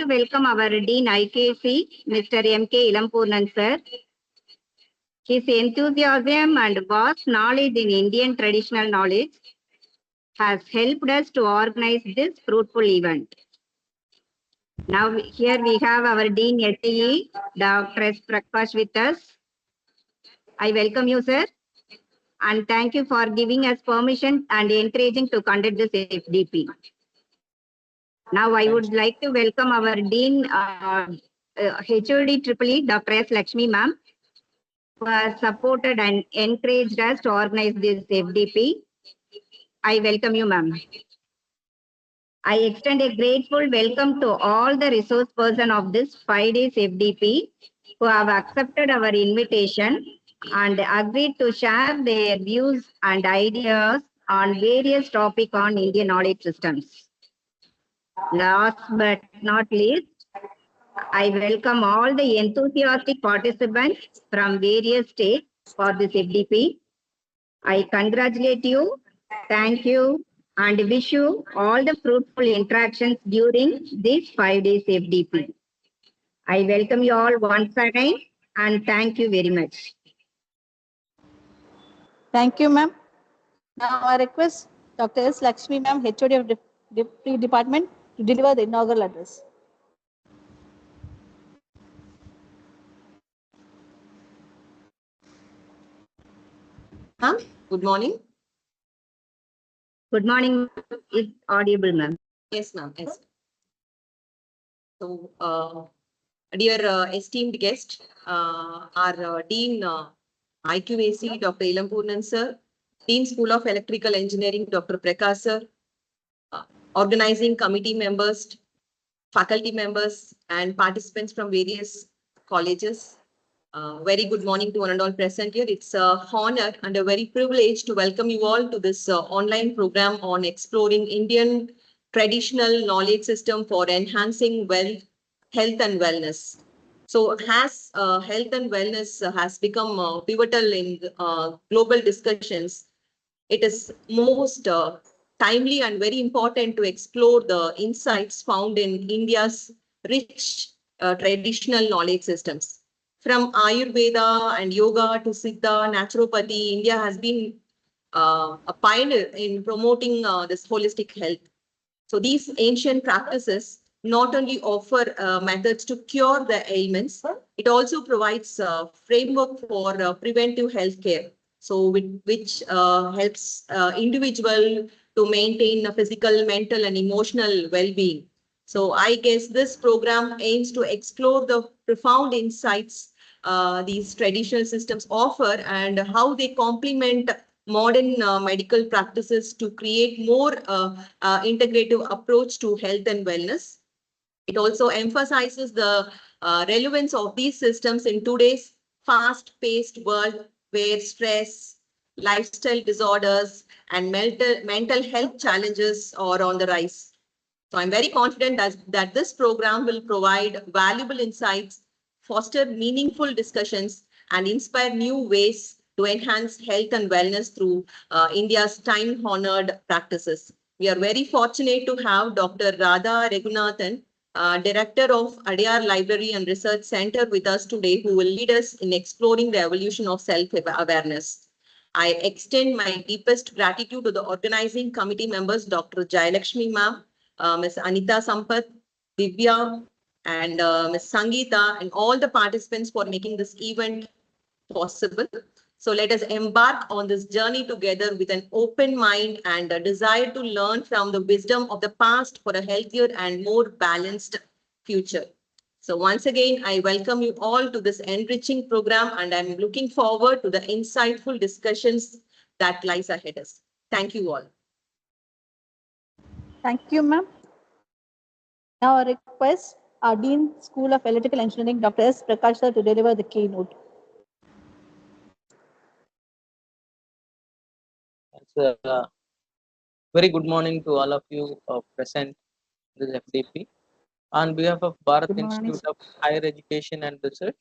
to welcome our Dean IKC, Mr. M.K. Ilampurnan sir. His enthusiasm and vast knowledge in Indian traditional knowledge has helped us to organize this fruitful event. Now here we have our Dean ETE, Dr. S. Prakash with us. I welcome you, sir, and thank you for giving us permission and encouraging to conduct this FDP. Now I would like to welcome our Dean HOD EEE, Dr. S. Lakshmi ma'am, who has supported and encouraged us to organize this FDP. I welcome you, ma'am. I extend a grateful welcome to all the resource persons of this 5 days FDP who have accepted our invitation and agreed to share their views and ideas on various topics on Indian knowledge systems. Last but not least, I welcome all the enthusiastic participants from various states for this FDP. I congratulate you, thank you, and wish you all the fruitful interactions during this 5 days FDP. I welcome you all once again and thank you very much. Thank you, ma'am. Now I request Dr. S. Lakshmi ma'am, HOD of Deputy Department, to deliver the inaugural address. Ma'am, good morning. Good morning. It's audible, ma'am. Yes, ma'am. Yes. So, dear esteemed guest, our Dean IQAC, Dr. Ilampurnan sir, Dean School of Electrical Engineering, Dr. Prakash sir, organizing committee members, faculty members, and participants from various colleges. Very good morning to one and all present here. It's a honor and a very privilege to welcome you all to this online program on exploring Indian traditional knowledge system for enhancing wealth, health and wellness. So as health and wellness has become pivotal in global discussions, it is most timely and very important to explore the insights found in India's rich traditional knowledge systems. From Ayurveda and yoga to Siddha, naturopathy, India has been a pioneer in promoting this holistic health. So these ancient practices not only offer methods to cure the ailments, it also provides a framework for preventive health care. So which helps individual to maintain a physical, mental and emotional well-being. So I guess this program aims to explore the profound insights these traditional systems offer and how they complement modern medical practices to create more integrative approach to health and wellness. It also emphasizes the relevance of these systems in today's fast-paced world where stress, lifestyle disorders, and mental health challenges are on the rise. So I'm very confident that this program will provide valuable insights, foster meaningful discussions, and inspire new ways to enhance health and wellness through India's time-honored practices. We are very fortunate to have Dr. Radha Raghunathan, Director of Adyar Library and Research Center with us today, who will lead us in exploring the evolution of self-awareness. I extend my deepest gratitude to the organizing committee members, Dr. Jayalakshmi ma'am, Ms. Anita Sampath, Divya, and Ms. Sangeeta, and all the participants for making this event possible. So let us embark on this journey together with an open mind and a desire to learn from the wisdom of the past for a healthier and more balanced future. So once again, I welcome you all to this enriching program, and I'm looking forward to the insightful discussions that lies ahead of us. Thank you all. Thank you, ma'am. Now I request our Dean School of Electrical Engineering, Dr. S. Prakash sir, to deliver the keynote. Very good morning to all of you present in this FDP. On behalf of Bharath Institute of Higher Education and Research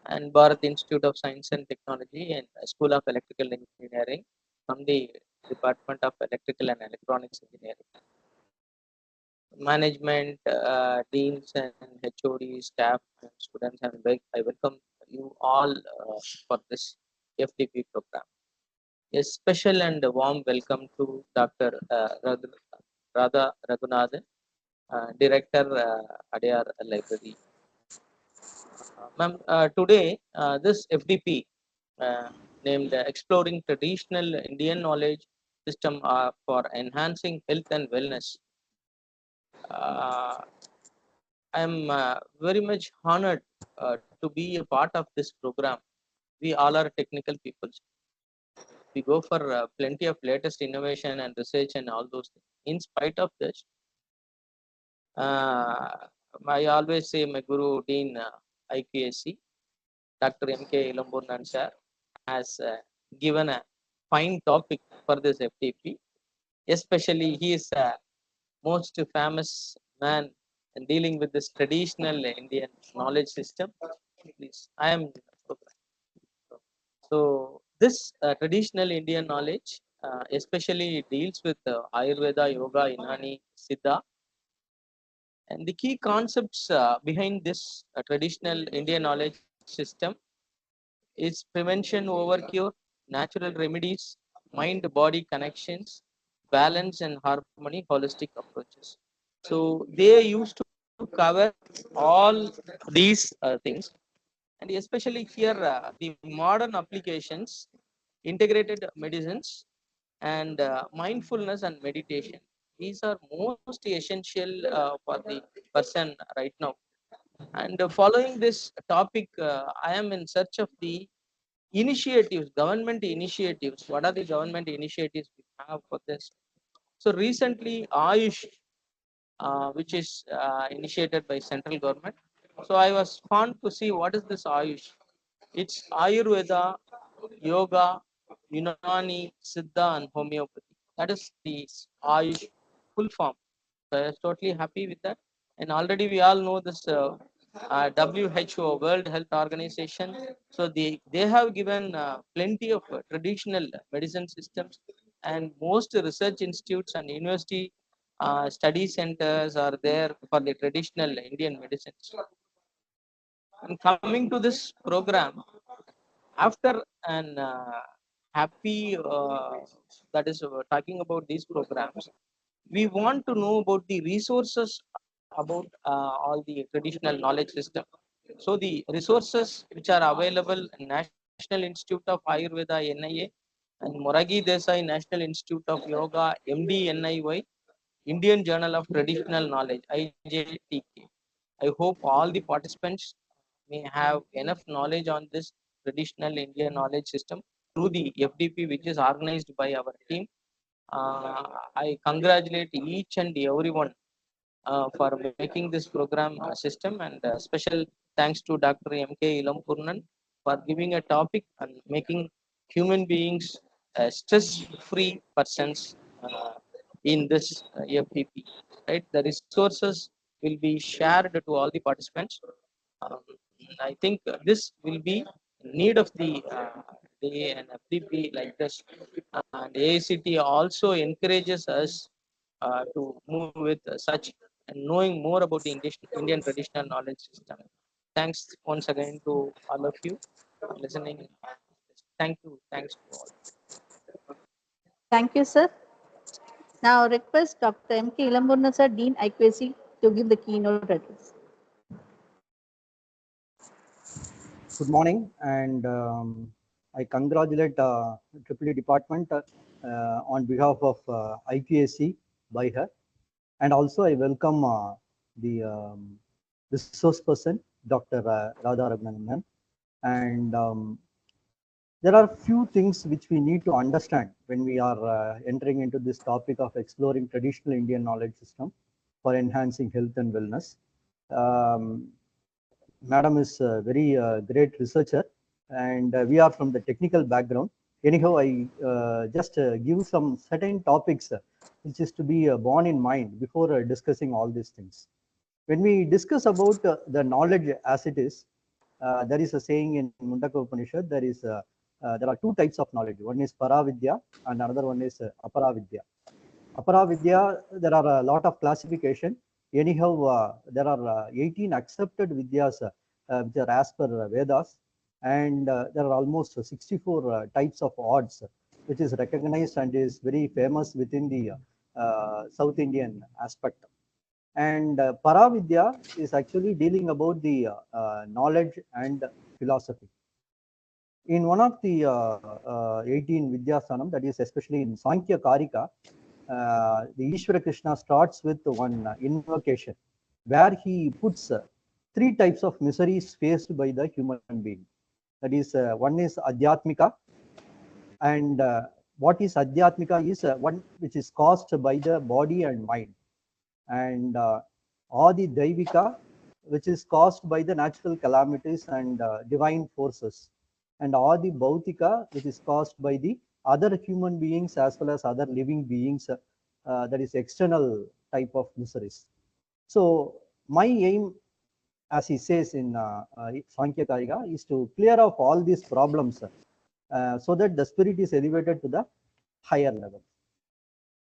and Bharath Institute of Science and Technology and School of Electrical Engineering from the Department of Electrical and Electronics Engineering. management, deans and HOD, staff and students, and I welcome you all for this FDP program. A special and warm welcome to Dr. Radha Raghunathan, Director, Adyar Library. Ma'am, today this FDP named Exploring Traditional Indian Knowledge System for Enhancing Health and Wellness. I am very much honored to be a part of this program. We all are technical people. We go for plenty of latest innovation and research and all those things. In spite of this, I always say my Guru Dean IQAC, Dr. M.K. Ilamburnan sir, has given a fine topic for this FTP. Especially, he is a most famous man in dealing with this traditional Indian knowledge system. Please, I am. So this traditional Indian knowledge especially deals with Ayurveda, Yoga, Unani, Siddha. And the key concepts behind this traditional Indian knowledge system is prevention over cure, natural remedies, mind-body connections, balance and harmony, holistic approaches. So they used to cover all these things, and especially here the modern applications, integrated medicines, and mindfulness and meditation. These are most essential for the person right now. And following this topic, I am in search of the initiatives, government initiatives. What are the government initiatives we have for this? So recently, Ayush, which is initiated by central government. So I was fond to see what is this Ayush. It's Ayurveda, Yoga, Unani, Siddha, and Homeopathy. That is the Ayush full form. So I was totally happy with that. And already we all know this WHO, World Health Organization. So they have given plenty of traditional medicine systems, and most research institutes and university study centers are there for the traditional Indian medicines. And coming to this program, after an happy that is talking about these programs, we want to know about the resources about all the traditional knowledge system. So the resources which are available in National Institute of Ayurveda NIA and Moragi Desai National Institute of Yoga MD Indian Journal of Traditional Knowledge IJTK. I hope all the participants may have enough knowledge on this traditional Indian knowledge system through the FDP, which is organized by our team. I congratulate each and everyone for making this program system, and special thanks to Dr. M.K. Ilampurnan for giving a topic and making human beings stress-free persons in this FDP. Right, the resources will be shared to all the participants. Um, I think this will be need of the day and FDP like this. And AICT also encourages us to move with such and knowing more about the Indian traditional knowledge system. Thanks once again to all of you for listening. Thank you. Thanks to all. Thank you, sir. Now request Dr. M.K. Ilamburnan sir, Dean IQAC, to give the keynote address. Good morning, and I congratulate EEE department on behalf of IQAC BIHER, and also I welcome the resource person, Dr. Radha Raghunathan. And there are few things which we need to understand when we are entering into this topic of exploring traditional Indian knowledge system for enhancing health and wellness. Madam is a very great researcher, and we are from the technical background. Anyhow, I just give some certain topics which is to be borne in mind before discussing all these things. When we discuss about the knowledge as it is, there is a saying in Mundaka Upanishad, there are two types of knowledge. One is Paravidya and another one is Aparavidya. Apara Vidya, there are a lot of classification. Anyhow, there are 18 accepted Vidyas which are as per Vedas, and there are almost 64 types of arts which is recognized and is very famous within the South Indian aspect. And Paravidya is actually dealing about the knowledge and philosophy. In one of the 18 Vidyasanam, that is especially in Sankhya Karika, the Ishvara Krishna starts with one invocation where he puts three types of miseries faced by the human being. That is, one is Adhyatmika, and what is Adhyatmika is one which is caused by the body and mind, and Adi Daivika, which is caused by the natural calamities and divine forces, and Adi Bhautika, which is caused by the other human beings as well as other living beings, that is external type of miseries. So my aim, as he says in Sankhya Karika, is to clear off all these problems so that the spirit is elevated to the higher level.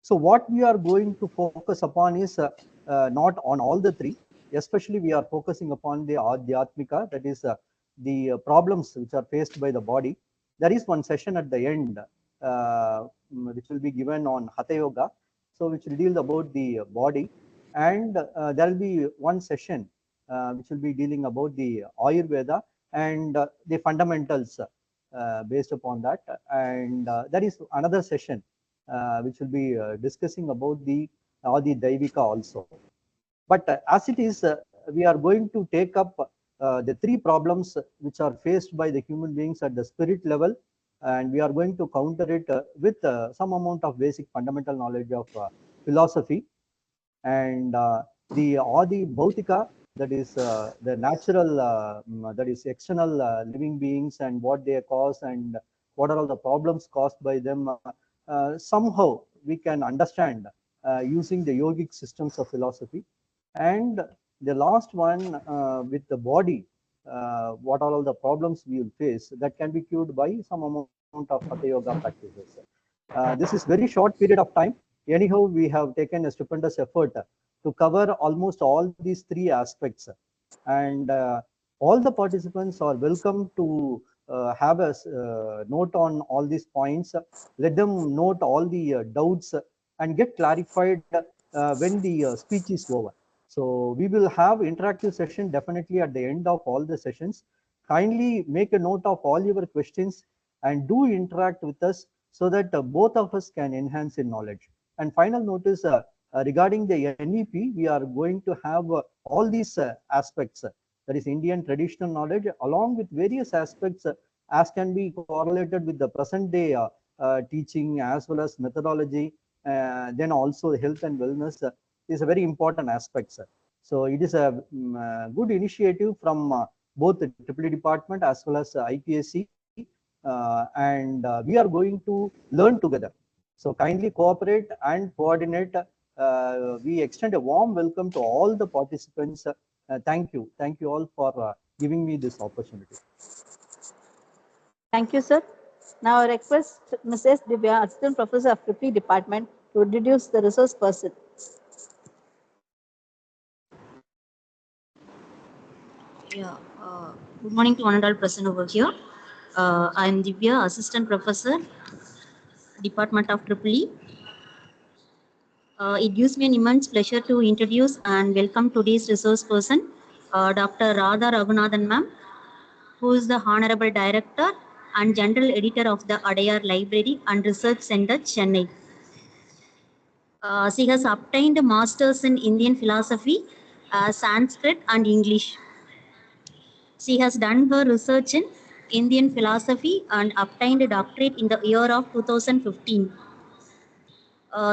So what we are going to focus upon is not on all the three, especially we are focusing upon the Adhyatmika, that is the problems which are faced by the body. There is one session at the end which will be given on Hatha Yoga, so which will deal about the body, and there will be one session which will be dealing about the Ayurveda and the fundamentals based upon that, and there is another session which will be discussing about the Adi Daivika also. But as it is, we are going to take up the three problems which are faced by the human beings at the spirit level, and we are going to counter it with some amount of basic fundamental knowledge of philosophy. And the Adi Bhautika, that is the natural, that is external living beings and what they cause and what are all the problems caused by them. Somehow we can understand using the yogic systems of philosophy. And the last one with the body, what are all the problems we will face that can be cured by some amount of Hatha Yoga practices. This is very short period of time. Anyhow, we have taken a stupendous effort to cover almost all these three aspects. And all the participants are welcome to have a note on all these points. Let them note all the doubts and get clarified when the speech is over. So we will have interactive session definitely at the end of all the sessions. Kindly make a note of all your questions and do interact with us so that both of us can enhance in knowledge. And final note is regarding the NEP, we are going to have all these aspects, that is Indian traditional knowledge, along with various aspects as can be correlated with the present day teaching as well as methodology. Then also health and wellness is a very important aspect. So it is a good initiative from both the EEE department as well as IPSC, and we are going to learn together. So kindly cooperate and coordinate. We extend a warm welcome to all the participants. Thank you. Thank you all for giving me this opportunity. Thank you, sir. Now I request Mrs. Divya, Assistant Professor of EEE Department, to introduce the resource person. Yeah, good morning to one and all present over here. I am Divya, Assistant Professor, Department of EEE. It gives me an immense pleasure to introduce and welcome today's resource person, Dr. Radha Raghunathan ma'am, who is the Honorable Director and General Editor of the Adayar Library and Research Center, Chennai. She has obtained a Masters in Indian Philosophy, Sanskrit and English. She has done her research in Indian philosophy and obtained a doctorate in the year of 2015.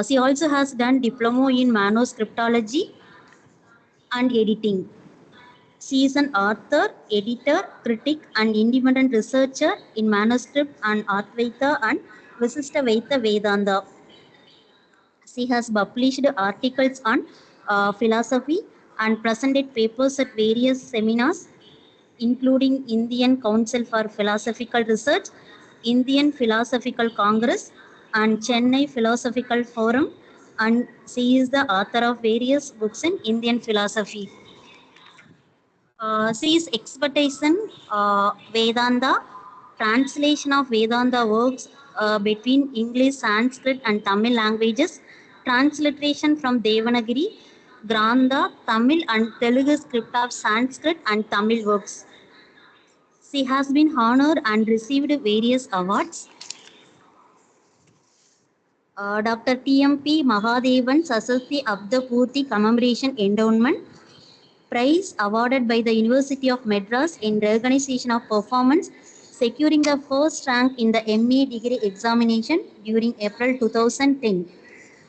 She also has done diploma in manuscriptology and editing. She is an author, editor, critic, and independent researcher in manuscript and Advaita and Visishtavaita Vedanta. She has published articles on philosophy and presented papers at various seminars, including Indian Council for Philosophical Research, Indian Philosophical Congress, and Chennai Philosophical Forum, and she is the author of various books in Indian philosophy. She is expertise in Vedanta, translation of Vedanta works between English, Sanskrit, and Tamil languages, transliteration from Devanagari, Grantha, Tamil, and Telugu script of Sanskrit and Tamil works. She has been honored and received various awards. Dr. T.M.P. Mahadevan Sasasti Abdapurti Commemoration Endowment Prize awarded by the University of Madras in recognition of performance, securing the first rank in the MA degree examination during April 2010.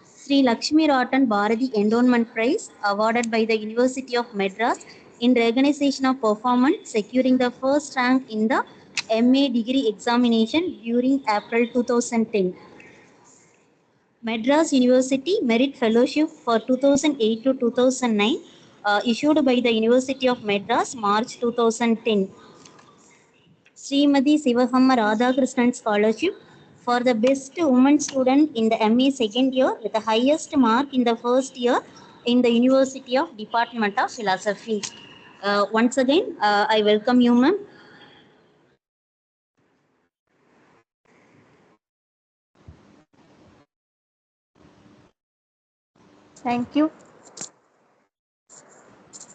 Sri Lakshmi Ratan Bharati Endowment Prize awarded by the University of Madras in recognition of performance, securing the first rank in the MA degree examination during April 2010. Madras University Merit Fellowship for 2008 to 2009 issued by the University of Madras March 2010. Srimati Sivahamma Radhakrishnan Scholarship for the best woman student in the MA second year with the highest mark in the first year in the University of Department of Philosophy. Once again, I welcome you, ma'am. Thank you.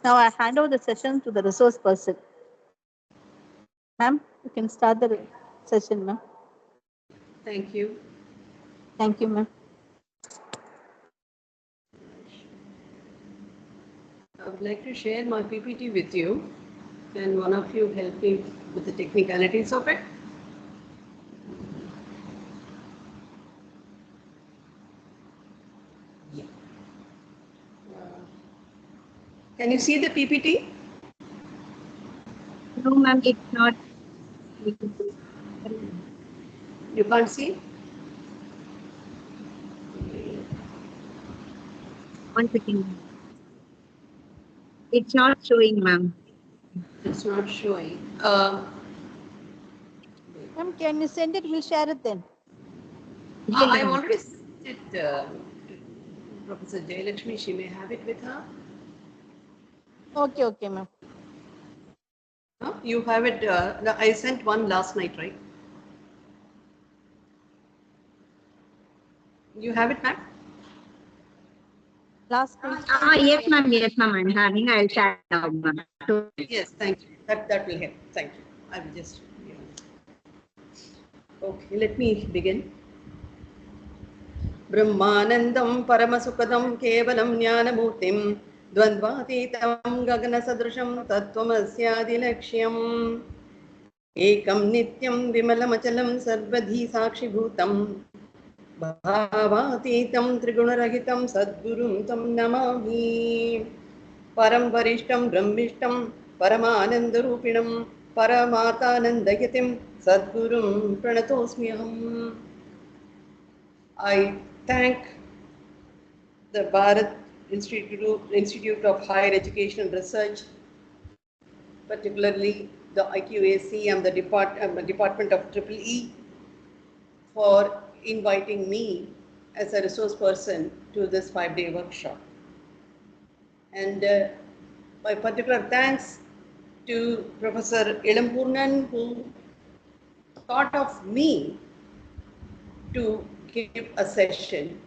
Now I hand over the session to the resource person. Ma'am, you can start the session, ma'am. Thank you. Thank you, ma'am. I would like to share my PPT with you. Can one of you help me with the technicalities of it? Yeah. Can you see the PPT? No, ma'am, it's not. You can't see? One second. It's not showing, ma'am. It's not showing. Ma'am, can you send it? We'll share it then. I already sent it to Professor Jayalakshmi. She may have it with her. Okay, okay, ma'am. No? You have it. I sent one last night, right? You have it, ma'am? Last week. Yes, ma'am. Yes, ma'am. I'm having. I'll chat now, ma'am. Yes, thank you. That will help. Thank you. I will just. Okay, let me begin. Brahmanandam Paramasukadam Kevalam Jnanamurtim Dvandvatitam Gaganasadrusham Tattvamasyaadilakshyaam Ekam Nityam Vimalamachalam Sarvadhi Sakshibhutam Bhavatitam Trigunarahitam Sadgurum Tam Namami Param Varishtam Brahmishtam Paramanandarupinam Paramatanandayatim Sadgurum Pranatosmyaham. I thank the Bharath Institute of Higher Education and Research, particularly the IQAC and the Department of EEE for inviting me as a resource person to this 5-day workshop. And my particular thanks to Professor Ilampurnan, who thought of me to give a session.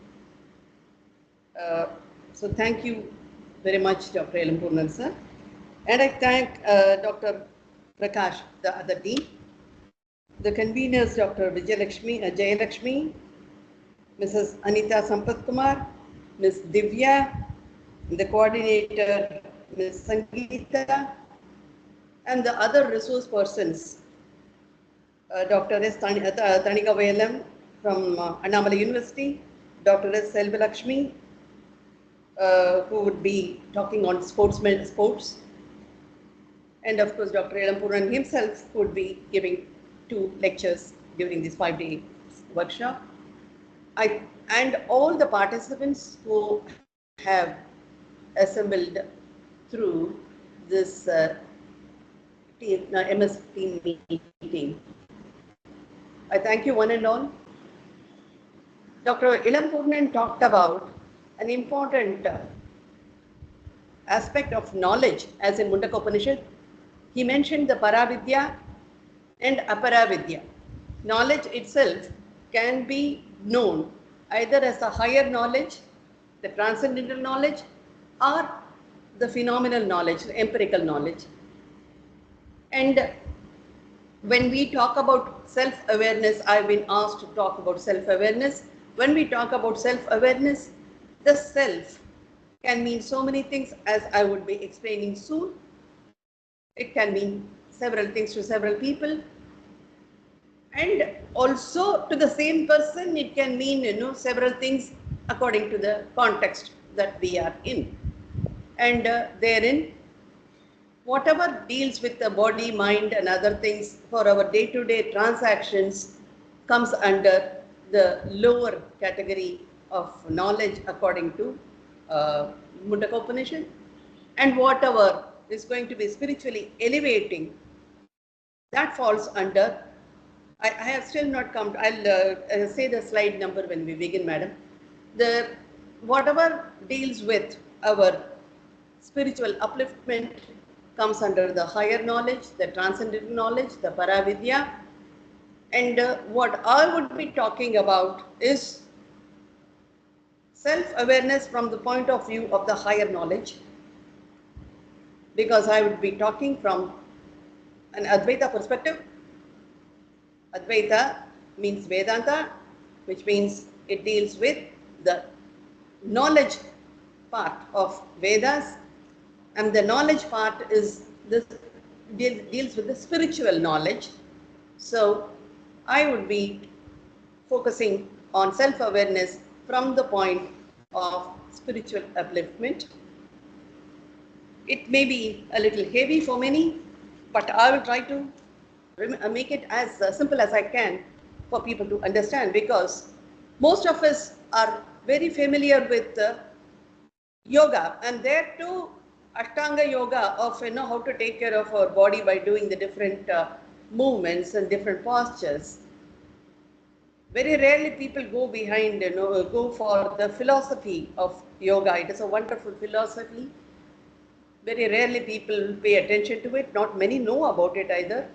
So thank you very much, Dr. Ilampurnan sir. And I thank Dr. Prakash, the other dean, the conveners, Dr. Jayalakshmi, Mrs. Anita Sampath Kumar, Ms. Divya, the coordinator, Ms. Sangeeta, and the other resource persons, Dr. S. Tanika Velam from Annamalai University, Dr. S. Selvalakshmi, who would be talking on sports, and of course Dr. Ilampurnan himself would be giving 2 lectures during this 5-day workshop. And all the participants who have assembled through this MS team meeting. I thank you one and all. Dr. Ilampurnan talked about an important aspect of knowledge, as in Mundaka Upanishad. He mentioned the Paravidya and Aparavidya. Knowledge itself can be known either as a higher knowledge, the transcendental knowledge, or the phenomenal knowledge, the empirical knowledge. And when we talk about self-awareness, I've been asked to talk about self-awareness. When we talk about self-awareness, the self can mean so many things, as I would be explaining soon. It can mean several things to several people. And also to the same person, it can mean, several things according to the context that we are in. And therein, whatever deals with the body, mind and other things for our day-to-day transactions comes under the lower category of knowledge according to Mundaka Upanishad. And whatever is going to be spiritually elevating, that falls under, I have still not come to, I'll say the slide number when we begin, madam. Whatever deals with our spiritual upliftment comes under the higher knowledge, the transcendental knowledge, the Paravidya. And what I would be talking about is self-awareness from the point of view of the higher knowledge, because I would be talking from an Advaita perspective. Advaita means Vedanta, which means it deals with the knowledge part of Vedas, and the knowledge part is this deals with the spiritual knowledge. So I would be focusing on self-awareness from the point of spiritual upliftment. It may be a little heavy for many, but I will try to make it as simple as I can for people to understand, because most of us are very familiar with yoga, and there too Ashtanga yoga of how to take care of our body by doing the different movements and different postures. Very rarely people go behind, go for the philosophy of yoga. It is a wonderful philosophy. Very rarely people pay attention to it. Not many know about it either.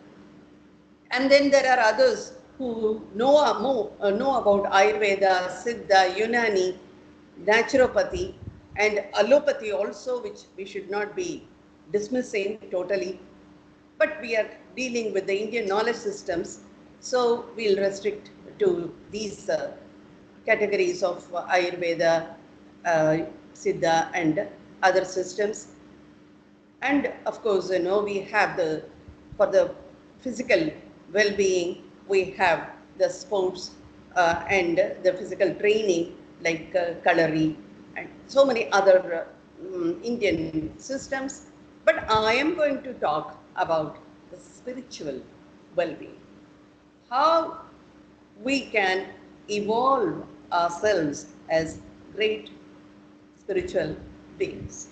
And then there are others who know about Ayurveda, Siddha, Unani, naturopathy, and allopathy also, which we should not be dismissing totally. But we are dealing with the Indian knowledge systems, so we'll restrict to these categories of Ayurveda, Siddha, and other systems. And of course, we have for the physical well-being, we have the sports and the physical training like Kalari and so many other Indian systems. But I am going to talk about the spiritual well-being. How we can evolve ourselves as great spiritual beings.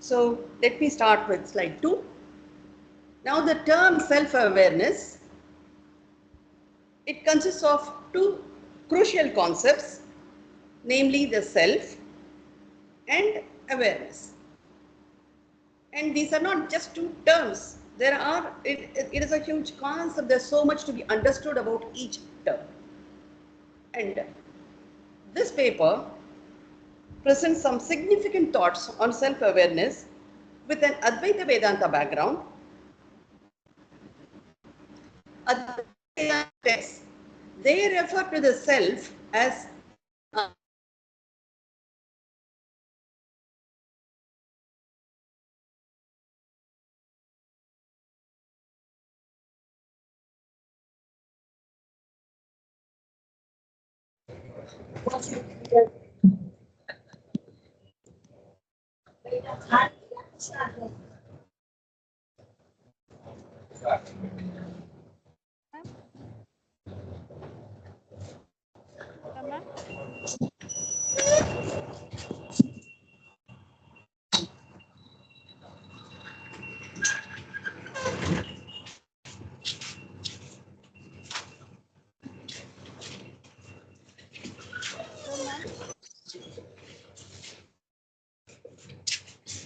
So let me start with slide 2. Now the term self-awareness, it consists of two crucial concepts, namely the self and awareness. And these are not just two terms. It is a huge concept. There's so much to be understood about each term. And this paper presents some significant thoughts on self-awareness with an Advaita Vedanta background. Advaita texts, they refer to the self as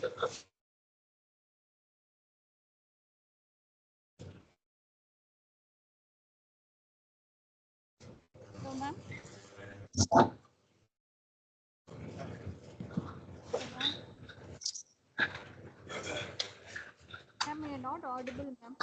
So, ma'am. Ma'am, you're not audible, ma'am.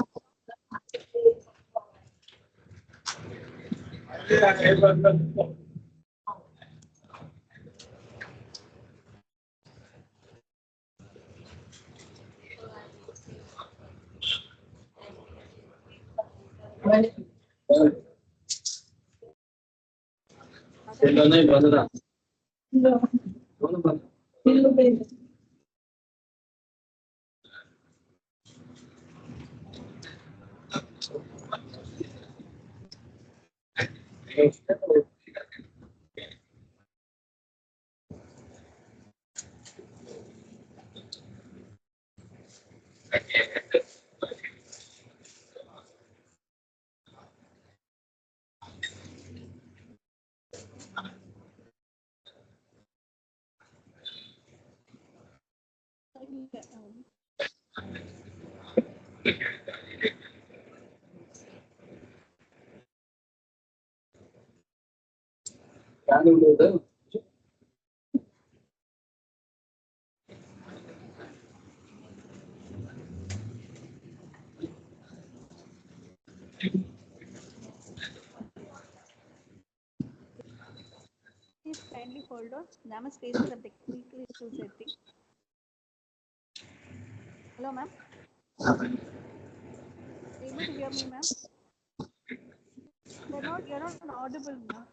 Please kindly hold on. Ma'am is facing some technical issues, I think. Hello, ma'am. Able to hear me, ma'am? You're not audible, ma'am.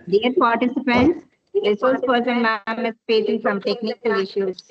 Dear participants, resource person ma'am is facing some technical issues.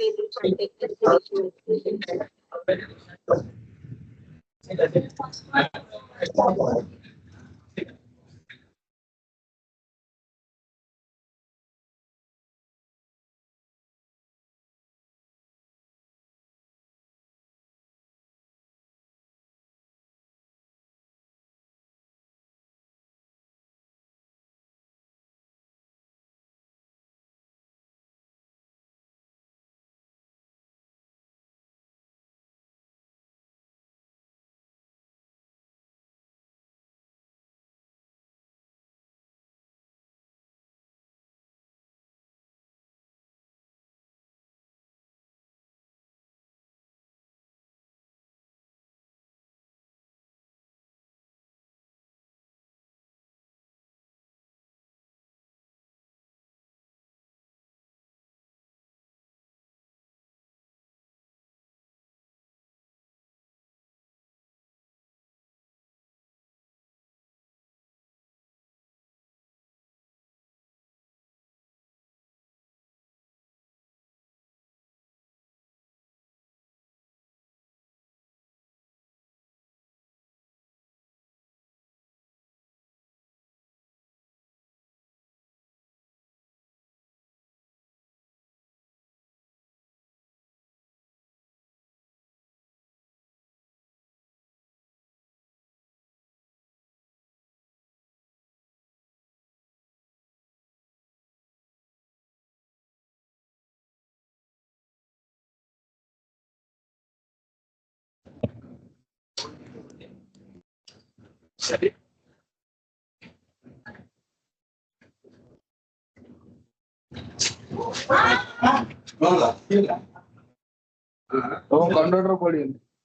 तो conductor पड़ी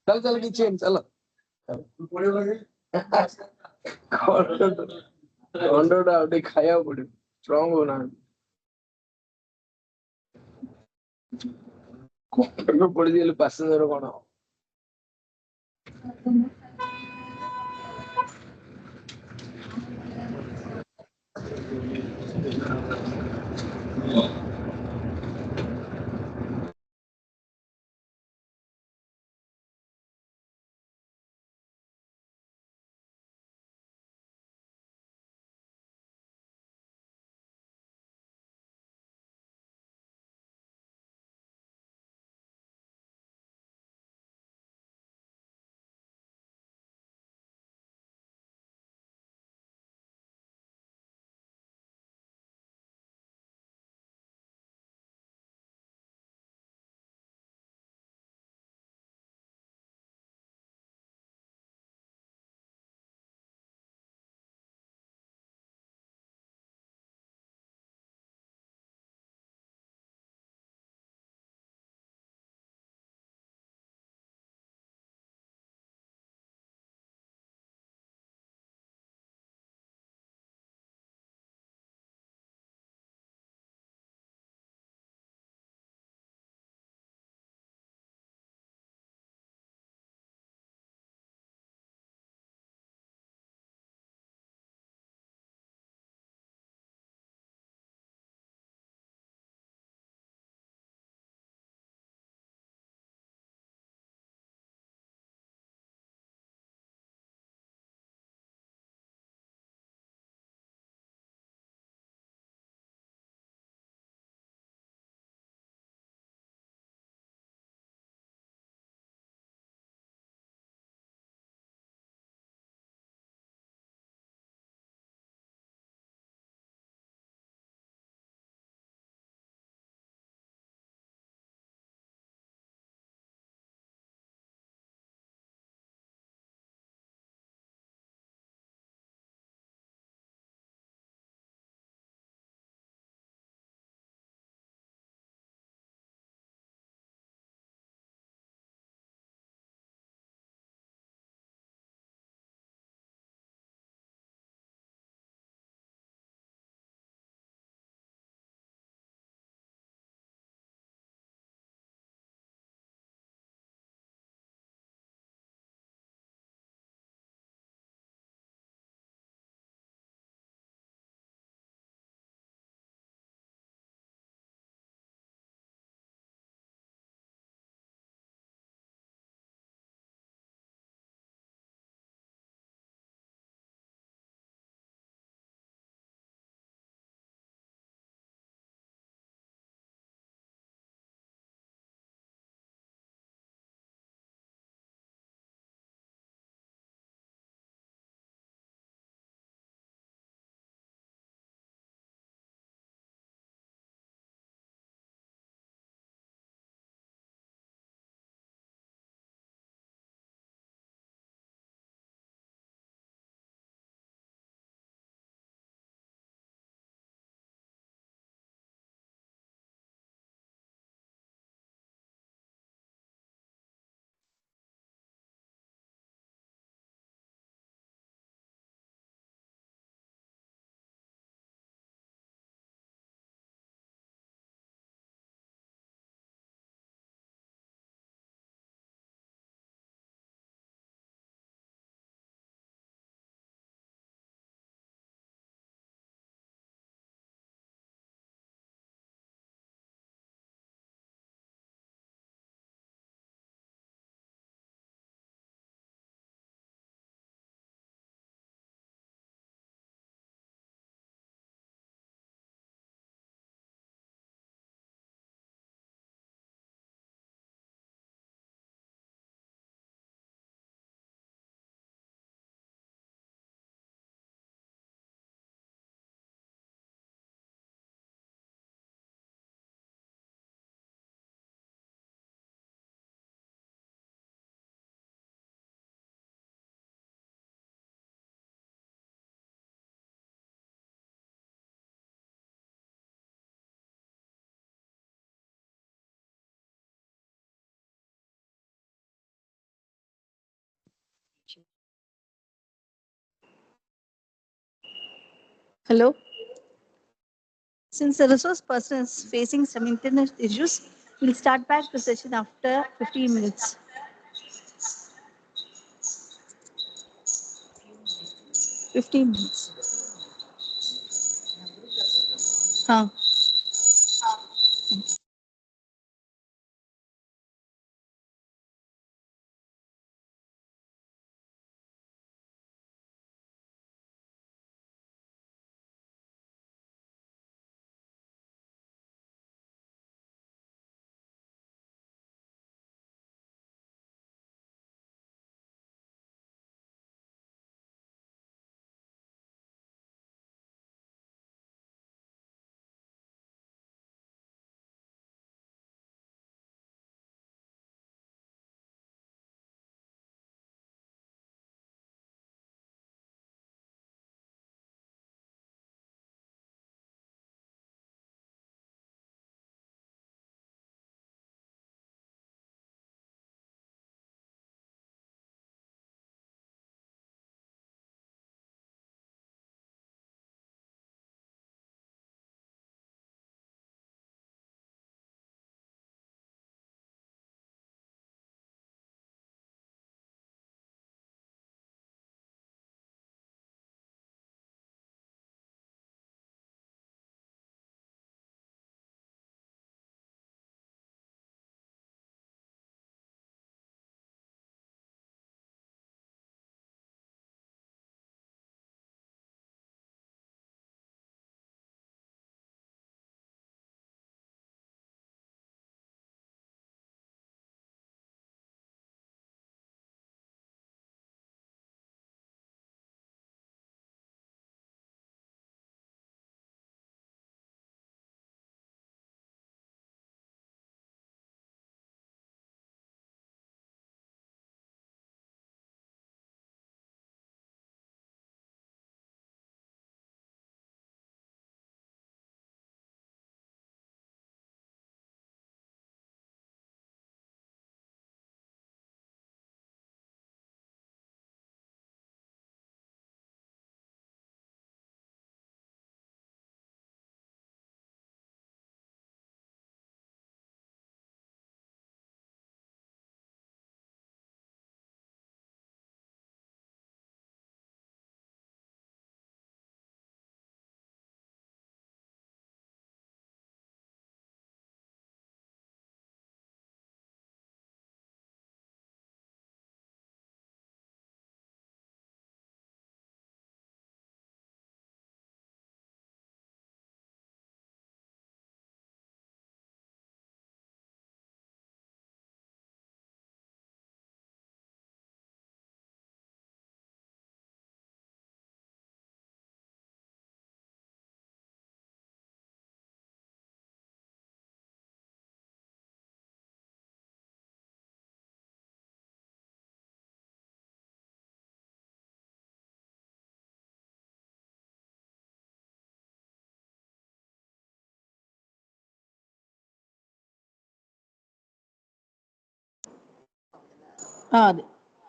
चल चल की chain चल conductor आउटे खाया पड़े strong होना conductor पड़ी दिए पैसेंजर कौन Hello. Since the resource person is facing some internet issues, we'll start back the session after 15 minutes. 15 minutes. Huh.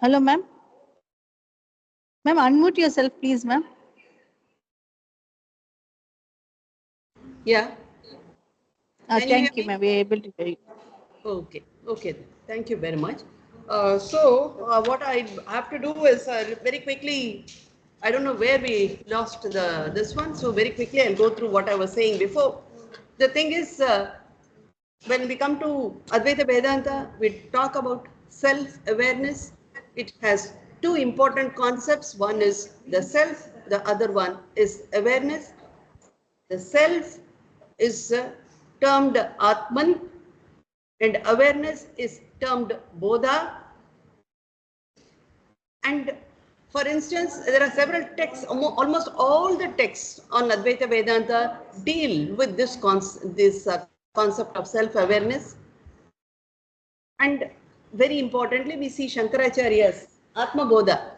Hello, ma'am. Ma'am, unmute yourself, please, ma'am. Yeah. Can you hear Thank you, me? ma'am. We are able to hear you. Okay, okay, then. Thank you very much. What I have to do is very quickly, I don't know where we lost this one, so very quickly I'll go through what I was saying before. The thing is, when we come to Advaita Vedanta, we talk about self-awareness. It has two important concepts. One is the self, the other one is awareness. The self is termed Atman, and awareness is termed Bodha. And for instance, there are several texts, almost all the texts on Advaita Vedanta deal with this concept of self-awareness. And very importantly, we see Shankaracharya's Atma Bodha,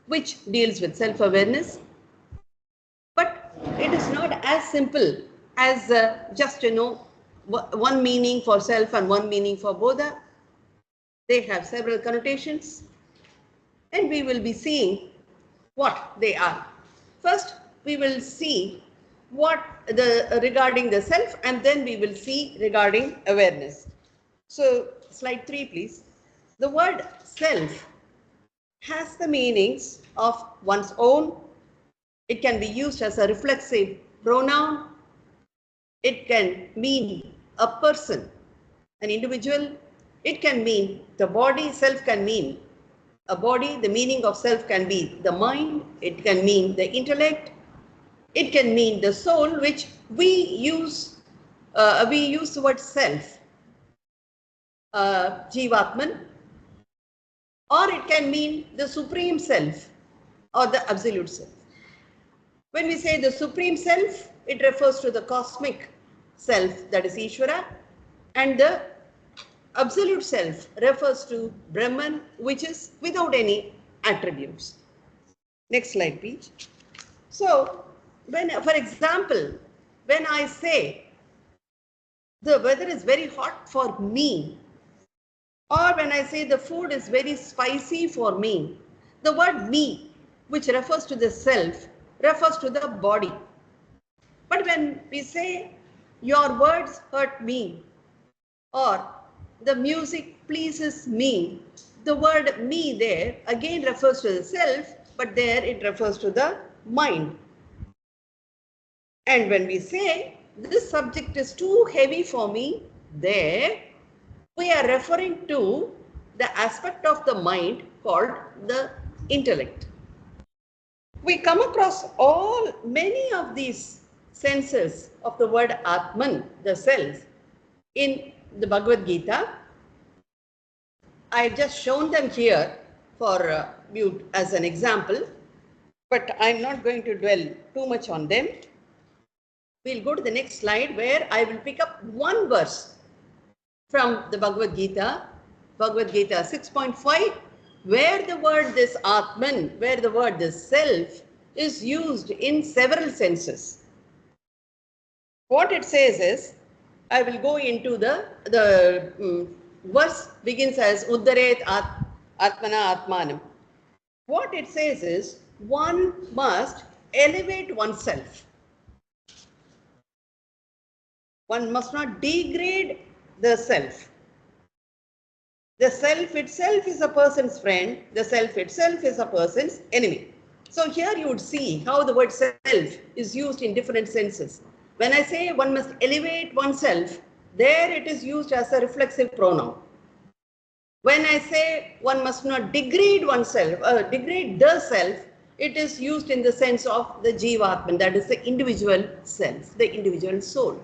which deals with self-awareness. But it is not as simple as just, one meaning for self and one meaning for Bodha. They have several connotations, and we will be seeing what they are. First, we will see what regarding the self, and then we will see regarding awareness. So slide 3, please. The word self has the meanings of one's own. It can be used as a reflexive pronoun. It can mean a person, an individual. It can mean the body. Self can mean a body. The meaning of self can be the mind. It can mean the intellect. It can mean the soul, which we use the word self, Jivatman, or it can mean the supreme self or the absolute self. When we say the supreme self, it refers to the cosmic self, that is Ishvara, and the absolute self refers to Brahman, which is without any attributes. Next slide, please. So, when, for example, when I say the weather is very hot for me, or when I say the food is very spicy for me, the word me, which refers to the self, refers to the body. But when we say your words hurt me, or the music pleases me, the word me there again refers to the self, but there it refers to the mind. And when we say this subject is too heavy for me, there we are referring to the aspect of the mind called the intellect. We come across many of these senses of the word Atman, the self, in the Bhagavad Gita. I have just shown them here for you as an example, but I'm not going to dwell too much on them. We'll go to the next slide, where I will pick up one verse from the Bhagavad Gita 6.5, where the word this Atman, where the word this self is used in several senses. What it says is, I will go into the verse begins as Uddaret Atmana Atmanam. What it says is, one must elevate oneself. One must not degrade the self. The self itself is a person's friend. The self itself is a person's enemy. So here you would see how the word self is used in different senses. When I say one must elevate oneself, there it is used as a reflexive pronoun. When I say one must not degrade oneself, degrade the self, it is used in the sense of the Jivatman, that is the individual self, the individual soul.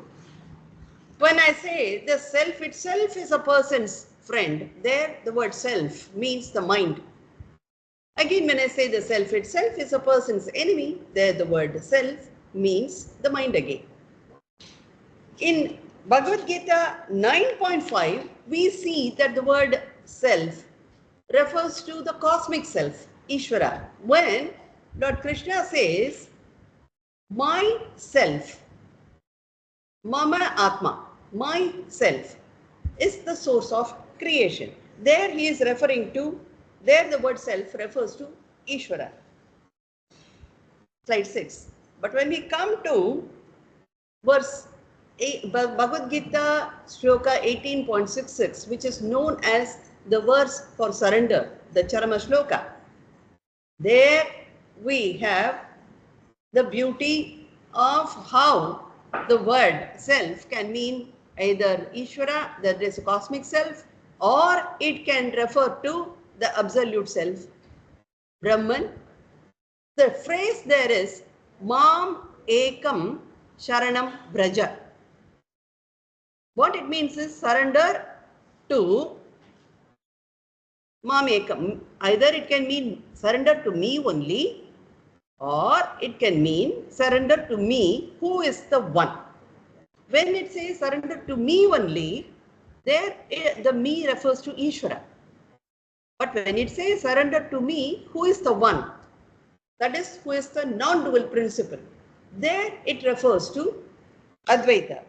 When I say the self itself is a person's friend, there the word self means the mind. Again, when I say the self itself is a person's enemy, there the word self means the mind again. In Bhagavad Gita 9.5, we see that the word self refers to the cosmic self, Ishvara. When Lord Krishna says, my self, Mama Atma, my self, is the source of creation. There he is referring to, there the word self refers to Ishvara. Slide 6. But when we come to verse Bhagavad Gita Shloka 18.66, which is known as the verse for surrender, the Charama Shloka, there we have the beauty of how the word self can mean either Ishvara, that is a cosmic self, or it can refer to the absolute self, Brahman. The phrase there is Mam Ekam Sharanam Braja. What it means is surrender to Mam Ekam. Either it can mean surrender to me only, or it can mean surrender to me, who is the one. When it says surrender to me only, there the me refers to Ishvara. But when it says surrender to me, who is the one, that is, who is the non-dual principle, there it refers to Advaita.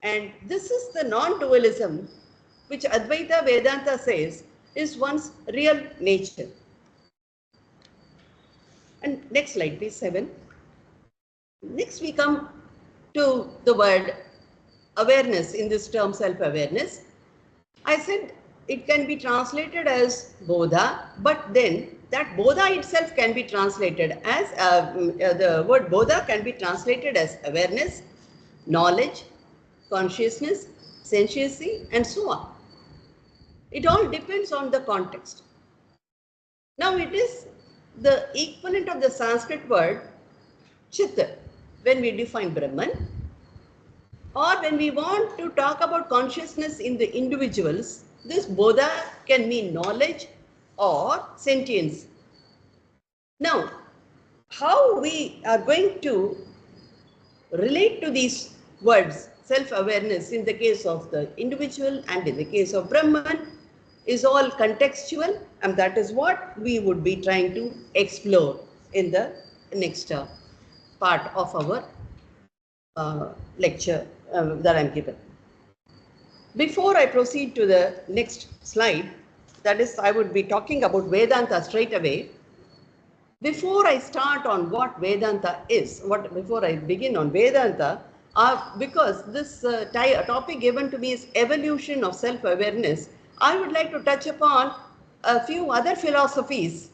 And this is the non-dualism which Advaita Vedanta says is one's real nature. And next slide, please, 7. Next we come to the word awareness in this term self-awareness, I said it can be translated as bodha, but then that bodha itself can be translated as, the word bodha can be translated as awareness, knowledge, consciousness, sentiency, and so on. It all depends on the context. Now it is the equivalent of the Sanskrit word Chit when we define Brahman, or when we want to talk about consciousness in the individuals, this bodha can mean knowledge or sentience. Now, how we are going to relate to these words, self-awareness in the case of the individual and in the case of Brahman, is all contextual, and that is what we would be trying to explore in the next part of our lecture that I'm given. Before I proceed to the next slide, that is, I would be talking about Vedanta straight away. Before I start on what Vedanta is, before I begin on Vedanta, because this topic given to me is evolution of self-awareness, I would like to touch upon a few other philosophies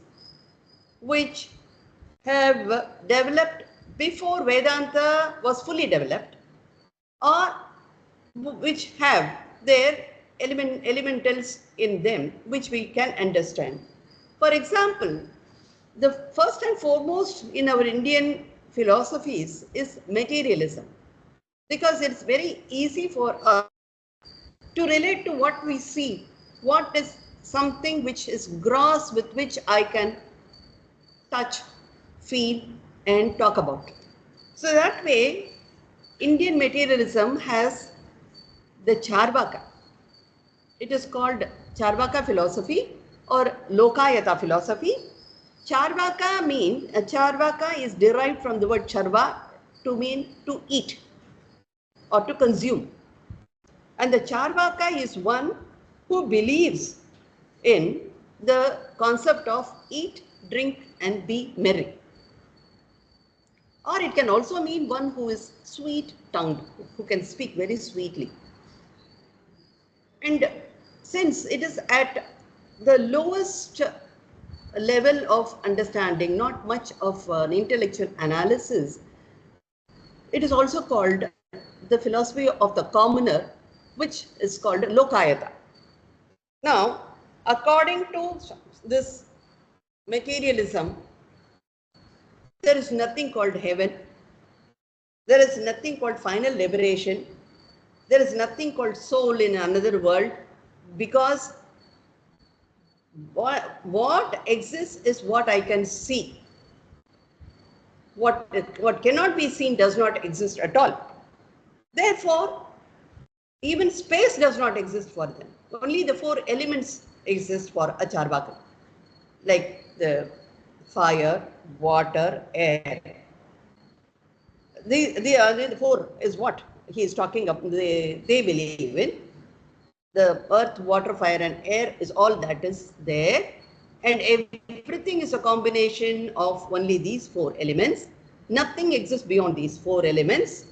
which have developed before Vedanta was fully developed, or which have their elementals in them which we can understand. For example, the first and foremost in our Indian philosophies is materialism, because it's very easy for us to relate to what we see, what is something which is gross with which I can touch, feel, and talk about. So that way, Indian materialism has the Charvaka. It is called Charvaka philosophy or Lokayata philosophy. Charvaka is derived from the word charva, to mean to eat or to consume. And the Charvaka is one who believes in the concept of eat, drink, and be merry. Or it can also mean one who is sweet-tongued, who can speak very sweetly. And since it is at the lowest level of understanding, not much of an intellectual analysis, it is also called the philosophy of the commoner, which is called Lokayata. Now, according to this materialism, there is nothing called heaven. There is nothing called final liberation. There is nothing called soul in another world, because what exists is what I can see. What cannot be seen does not exist at all. Therefore, even space does not exist for them. Only the four elements exist for a Charvaka, like the fire, water, air. The four is what he is talking about. They believe in. The earth, water, fire, and air is all that is there. And everything is a combination of only these four elements. Nothing exists beyond these four elements.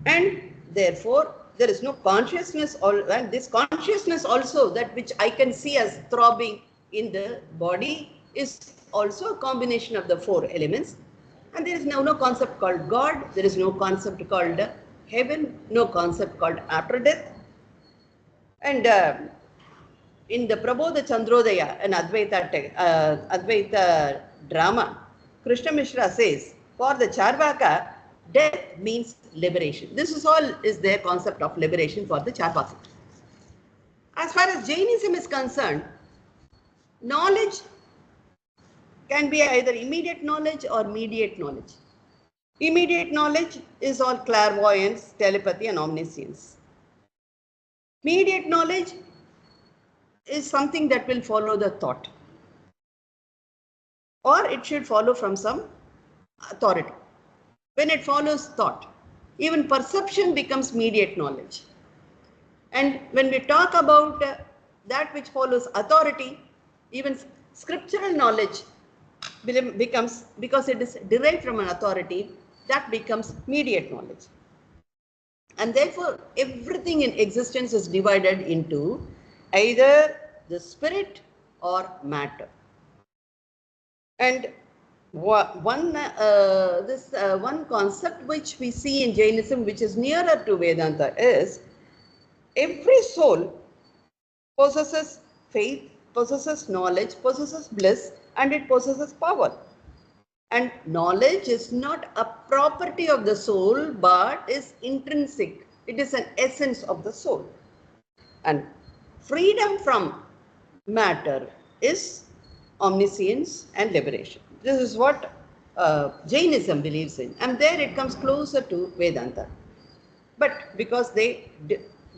And therefore, there is no consciousness, and this consciousness also, that which I can see as throbbing in the body, is also a combination of the four elements. And there is no concept called God. There is no concept called heaven, no concept called after death. And in the Prabodha Chandrodaya, an Advaita drama, Krishna Mishra says, for the Charvaka, death means liberation. This is their concept of liberation for the Charvaka. As far as Jainism is concerned, knowledge can be either immediate knowledge or mediate knowledge. Immediate knowledge is all clairvoyance, telepathy, and omniscience. Mediate knowledge is something that will follow the thought, or it should follow from some authority. When it follows thought, even perception becomes mediate knowledge. And when we talk about that which follows authority, even scriptural knowledge becomes, because it is derived from an authority, that becomes mediate knowledge. And therefore, everything in existence is divided into either the spirit or matter. And one concept which we see in Jainism, which is nearer to Vedanta, is every soul possesses faith, possesses knowledge, possesses bliss, and it possesses power. And knowledge is not a property of the soul, but is intrinsic. It is an essence of the soul. And freedom from matter is omniscience and liberation. This is what Jainism believes in. And there it comes closer to Vedanta. But because they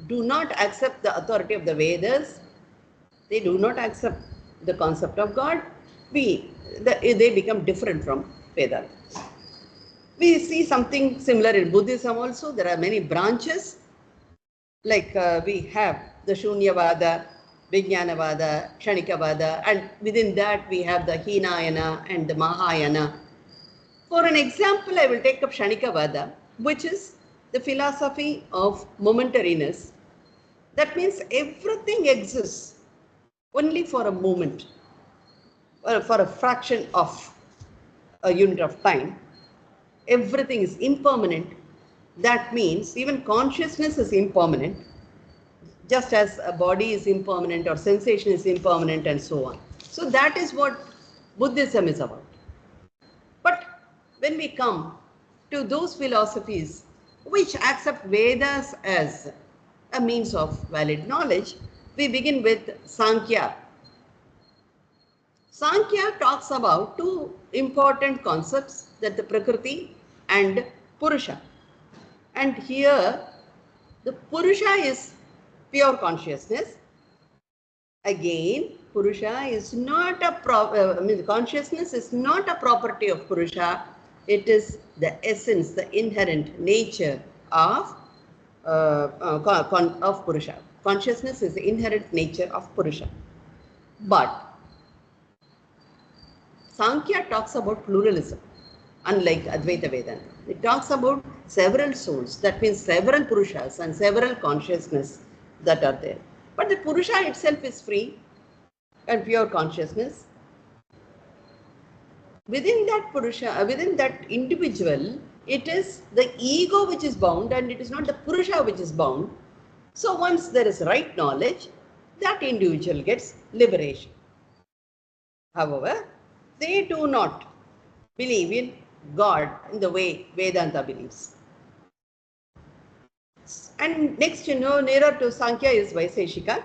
do not accept the authority of the Vedas, they do not accept the concept of God, they become different from Vedanta. We see something similar in Buddhism also. There are many branches, like we have the Shunyavada, Vijnanavada, Kshanikavada, and within that we have the Hinayana and the Mahayana. For an example, I will take up Kshanikavada, which is the philosophy of momentariness. That means everything exists only for a moment, or for a fraction of a unit of time. Everything is impermanent. That means even consciousness is impermanent, just as a body is impermanent or sensation is impermanent and so on. So that is what Buddhism is about. But when we come to those philosophies which accept Vedas as a means of valid knowledge, we begin with Sankhya. Sankhya talks about two important concepts, that the Prakriti and Purusha. And here the Purusha is pure consciousness. Again, Purusha is not a consciousness is not a property of Purusha. It is the essence, the inherent nature of Purusha. Consciousness is the inherent nature of Purusha. But Sankhya talks about pluralism, unlike Advaita Vedanta. It talks about several souls, that means several Purushas and several consciousness that are there. But the Purusha itself is free and pure consciousness. Within that Purusha, within that individual, it is the ego which is bound and it is not the Purusha which is bound. So once there is right knowledge, that individual gets liberation. However, they do not believe in God in the way Vedanta believes. And next, nearer to Sankhya is Vaiseshika.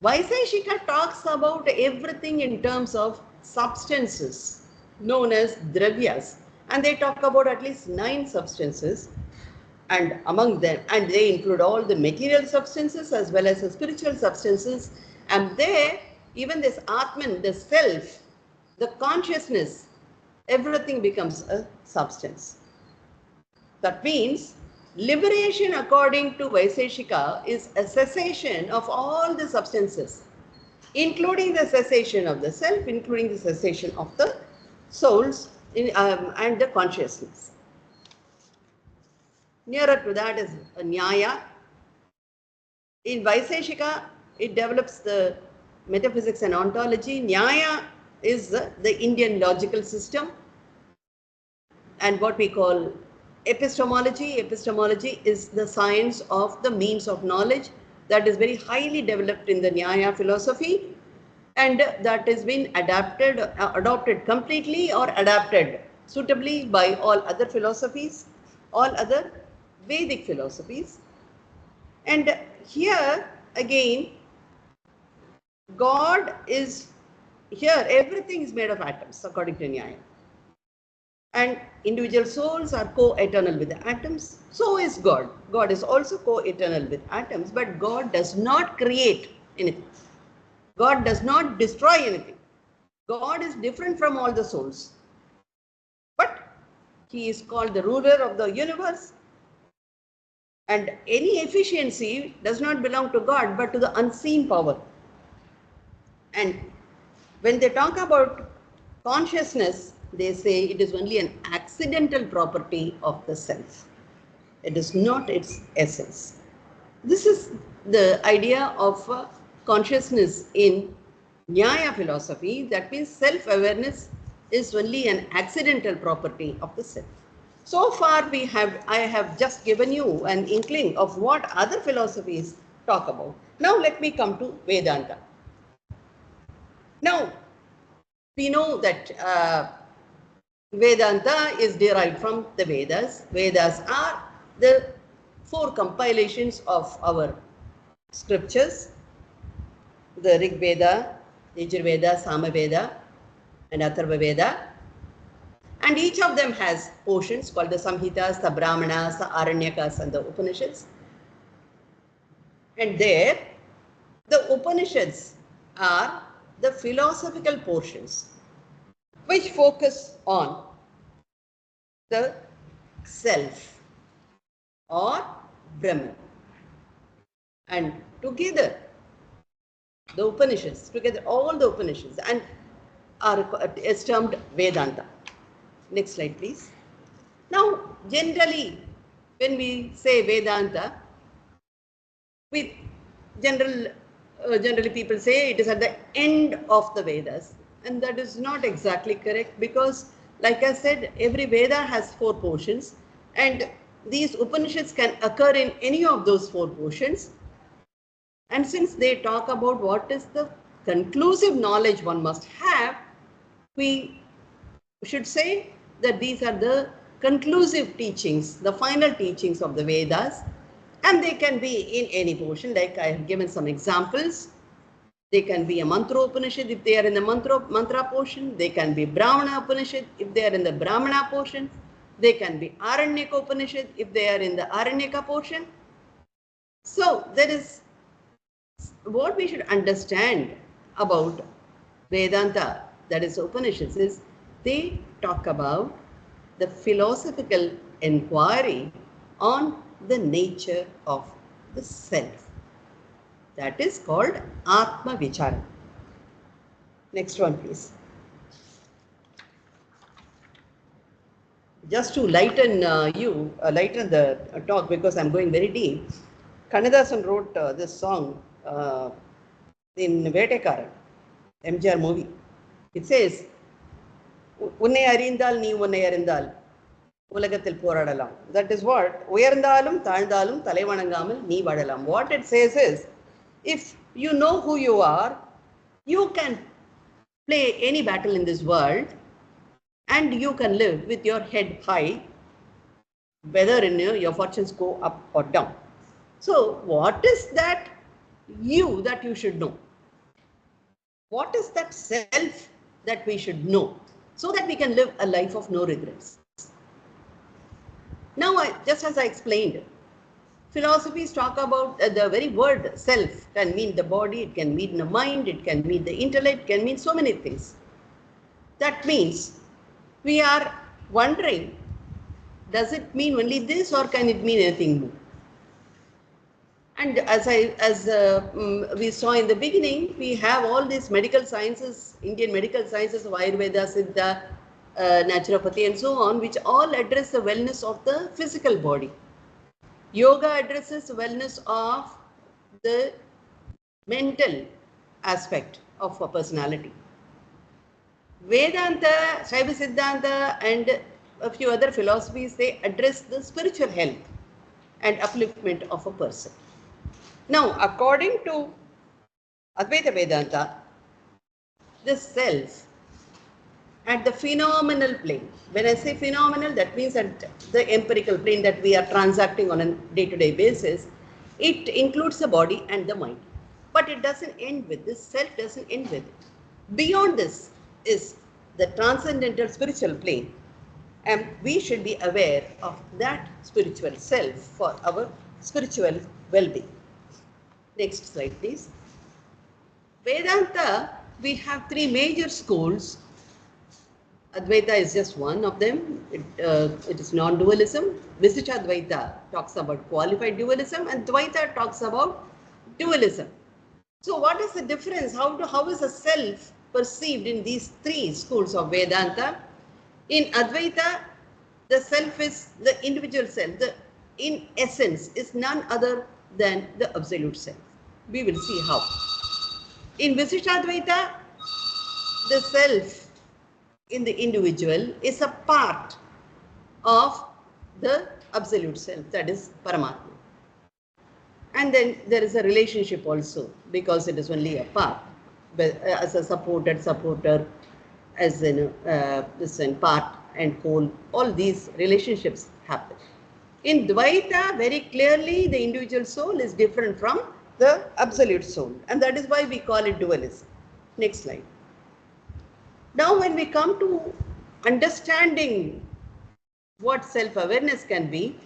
Vaiseshika talks about everything in terms of substances known as dravyas, and they talk about at least 9 substances, and among them, and they include all the material substances as well as the spiritual substances, and there even this Atman, the self, the consciousness, everything becomes a substance. That means liberation according to Vaiseshika is a cessation of all the substances, including the cessation of the self, including the cessation of the souls and the consciousness. Nearer to that is Nyaya. In Vaiseshika, it develops the metaphysics and ontology. Nyaya is the Indian logical system and what we call epistemology. Epistemology is the science of the means of knowledge that is very highly developed in the Nyaya philosophy, and that has been adopted completely or adapted suitably by all other philosophies, all other Vedic philosophies. And here again, God is here, everything is made of atoms according to Nyaya. And individual souls are co-eternal with the atoms. So is God. God is also co-eternal with atoms, but God does not create anything. God does not destroy anything. God is different from all the souls. But he is called the ruler of the universe. And any efficiency does not belong to God, but to the unseen power. And when they talk about consciousness, they say it is only an accidental property of the self. It is not its essence. This is the idea of consciousness in Nyaya philosophy. That means self-awareness is only an accidental property of the self. So far I have just given you an inkling of what other philosophies talk about. Now let me come to Vedanta. Now we know that Vedanta is derived from the Vedas. Vedas are the 4 compilations of our scriptures, the Rig Veda, Yajur Veda, Sama Veda, and Atharva Veda. And each of them has portions called the Samhitas, the Brahmanas, the Aranyakas, and the Upanishads. And there, the Upanishads are the philosophical portions which focus on the self or Brahman. And together, the Upanishads, all the Upanishads, and is termed Vedanta. Next slide, please. Now, generally, when we say Vedanta, generally people say it is at the end of the Vedas, and that is not exactly correct, because, like I said, every Veda has 4 portions, and these Upanishads can occur in any of those 4 portions. And since they talk about what is the conclusive knowledge one must have, we should say that these are the conclusive teachings, the final teachings of the Vedas, and they can be in any portion. Like I have given some examples. They can be a Mantra Upanishad if they are in the Mantra portion. They can be Brahmana Upanishad if they are in the Brahmana portion. They can be Aranyaka Upanishad if they are in the Aranyaka portion. So there is what we should understand about Vedanta, that is Upanishads, is they talk about the philosophical inquiry on the nature of the self. That is called Atma Vichara. Next one, please. Just to lighten lighten the talk, because I'm going very deep, Kannadasan wrote this song in Vetekaran, MGR movie. It says, "Unnai arindal nee unnai arindal, ulagathil poradalam." That is what, uyarndalum thalndalum thalai vanangamal nee vadalam. What it says is, if you know who you are, you can play any battle in this world, and you can live with your head high, whether your fortunes go up or down. So what is that you that you should know? What is that self that we should know, so that we can live a life of no regrets? Now, just as I explained, philosophies talk about the very word self can mean the body, it can mean the mind, it can mean the intellect, it can mean so many things. That means we are wondering, does it mean only this, or can it mean anything more? And as we saw in the beginning, we have all these medical sciences, Indian medical sciences of Ayurveda, Siddha, naturopathy, and so on, which all address the wellness of the physical body. Yoga addresses the wellness of the mental aspect of a personality. Vedanta, Shaiva Siddhanta, and a few other philosophies, they address the spiritual health and upliftment of a person. Now, according to Advaita Vedanta, the self at the phenomenal plane, when I say phenomenal, that means at the empirical plane that we are transacting on a day-to-day basis, it includes the body and the mind. But it doesn't end with this, self doesn't end with it. Beyond this is the transcendental spiritual plane, and we should be aware of that spiritual self for our spiritual well-being. Next slide, please. Vedanta, we have 3 major schools. Advaita is just one of them. It is non-dualism. Visishadvaita talks about qualified dualism, and Dvaita talks about dualism. So what is the difference? How is the self perceived in these 3 schools of Vedanta? In Advaita, the self is the individual self. The in essence is none other than the absolute self. We will see how. In Visishtadvaita, the self in the individual is a part of the absolute self, that is Paramatma. And then there is a relationship also, because it is only a part, but as a supporter, as in this in part and whole, all these relationships happen. In Dvaita, very clearly the individual soul is different from the absolute soul, and that is why we call it dualism. Next slide. Now when we come to understanding what self-awareness can be,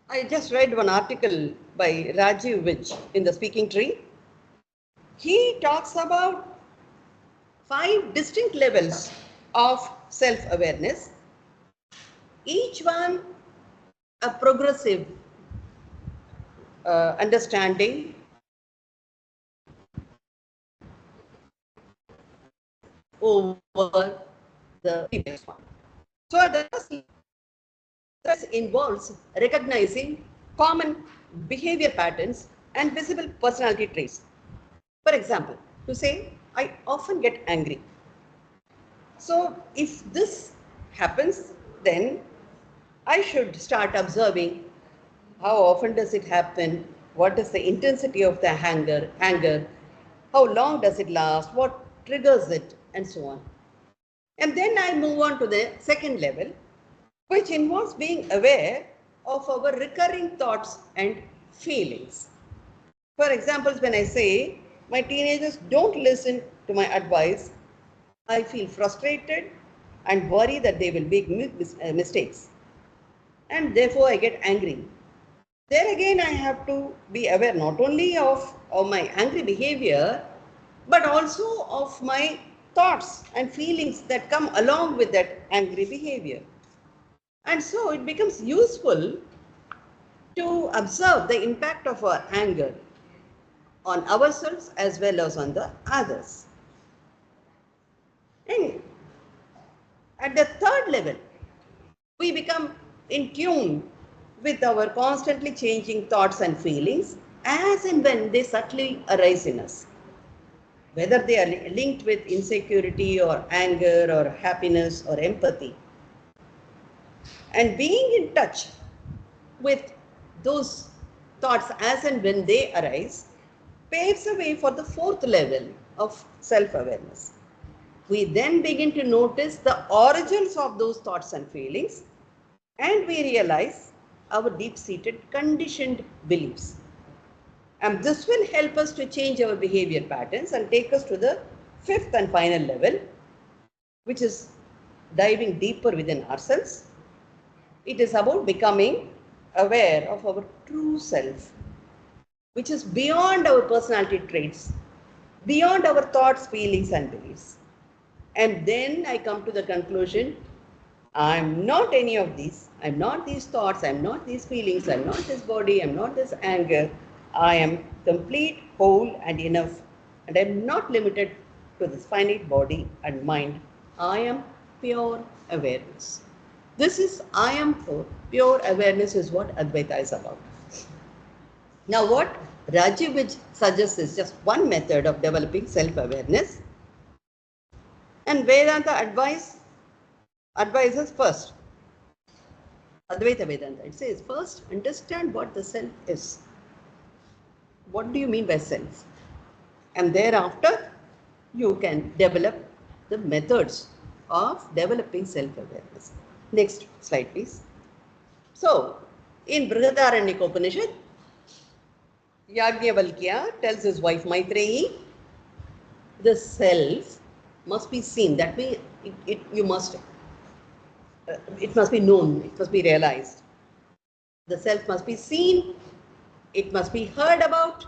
I just read one article by Rajiv Vij in the Speaking Tree. He talks about 5 distinct levels of self-awareness, each one a progressive understanding over the previous one. So the first this involves recognizing common behavior patterns and visible personality traits. For example, to say, I often get angry. So if this happens, then I should start observing how often does it happen, what is the intensity of the anger, how long does it last, what triggers it, and so on. And then I move on to the second level, which involves being aware of our recurring thoughts and feelings. For example, when I say, my teenagers don't listen to my advice, I feel frustrated and worry that they will make mistakes. And therefore I get angry. There again, I have to be aware not only of my angry behavior, but also of my thoughts and feelings that come along with that angry behavior. And so it becomes useful to observe the impact of our anger on ourselves as well as on the others. And at the third level, we become in tune with our constantly changing thoughts and feelings as and when they subtly arise in us. Whether they are linked with insecurity or anger or happiness or empathy. And being in touch with those thoughts as and when they arise paves the way for the fourth level of self-awareness. We then begin to notice the origins of those thoughts and feelings, and we realize our deep-seated conditioned beliefs. And this will help us to change our behavior patterns and take us to the fifth and final level, which is diving deeper within ourselves. It is about becoming aware of our true self, which is beyond our personality traits, beyond our thoughts, feelings, and beliefs. And then I come to the conclusion, I'm not any of these. I'm not these thoughts. I'm not these feelings. I'm not this body. I'm not this anger. I am complete, whole, and enough. And I'm not limited to this finite body and mind. I am pure awareness. This is I am pure awareness is what Advaita is about. Now what Rajiv suggests is just one method of developing self-awareness. And Vedanta advises first. Advaita Vedanta, it says first understand what the self is. What do you mean by self? And thereafter you can develop the methods of developing self-awareness. Next slide, please. So, in Brihadaranyaka Upanishad, Yajnavalkya tells his wife Maitreyi, the self must be seen. That means it must be known, it must be realized. The self must be seen, it must be heard about.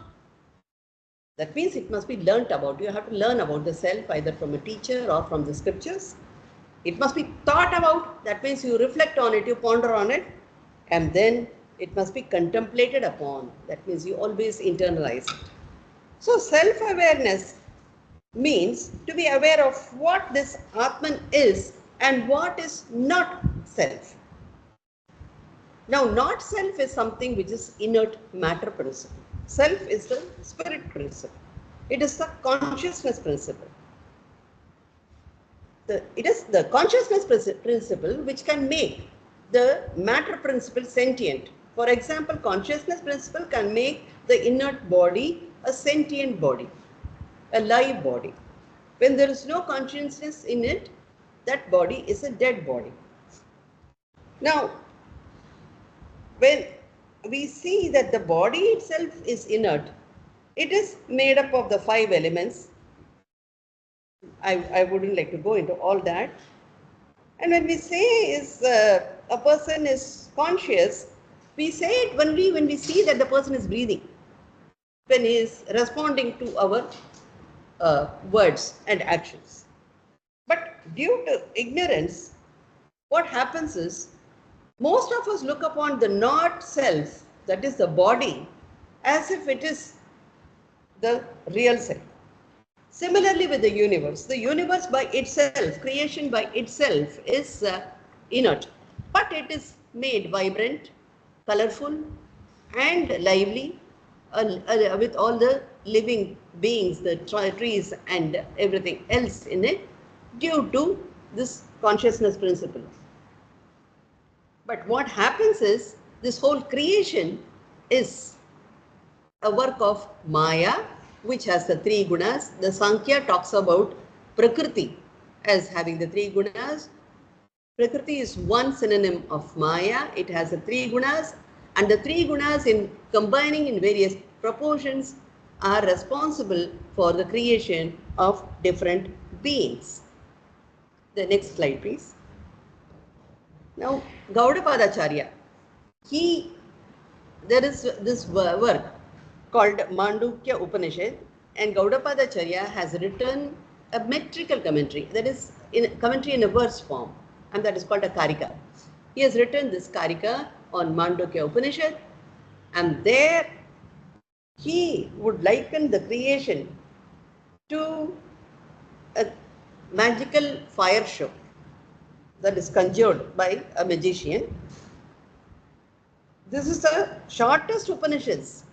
That means it must be learnt about. You have to learn about the self either from a teacher or from the scriptures. It must be thought about. That means you reflect on it, you ponder on it, and then it must be contemplated upon. That means you always internalize it. So self-awareness means to be aware of what this Atman is and what is not self. Now, not self is something which is inert matter principle. Self is the spirit principle. It is the consciousness principle. It is the consciousness principle which can make the matter principle sentient. For example, consciousness principle can make the inert body a sentient body, a live body. When there is no consciousness in it, that body is a dead body. Now, when we see that the body itself is inert, it is made up of the 5 elements. I wouldn't like to go into all that. And when we say a person is conscious, we say it only when we see that the person is breathing, when he is responding to our words and actions. But due to ignorance, what happens is, most of us look upon the not self, that is the body, as if it is the real self. Similarly with the universe by itself, creation by itself is inert, but it is made vibrant, colorful and lively with all the living beings, the trees and everything else in it, due to this consciousness principle. But what happens is, this whole creation is a work of Maya, which has the 3 gunas. The Sankhya talks about Prakriti as having the 3 gunas. Prakriti is one synonym of Maya. It has the 3 gunas, and the 3 gunas, in combining in various proportions, are responsible for the creation of different beings. The next slide, please. Now, Gaudapadacharya, there is this work called Mandukya Upanishad, and Gaudapadacharya has written a metrical commentary, that is commentary in a verse form, and that is called a Karika. He has written this Karika on Mandukya Upanishad, and there he would liken the creation to a magical fire show that is conjured by a magician. This is the shortest Upanishads.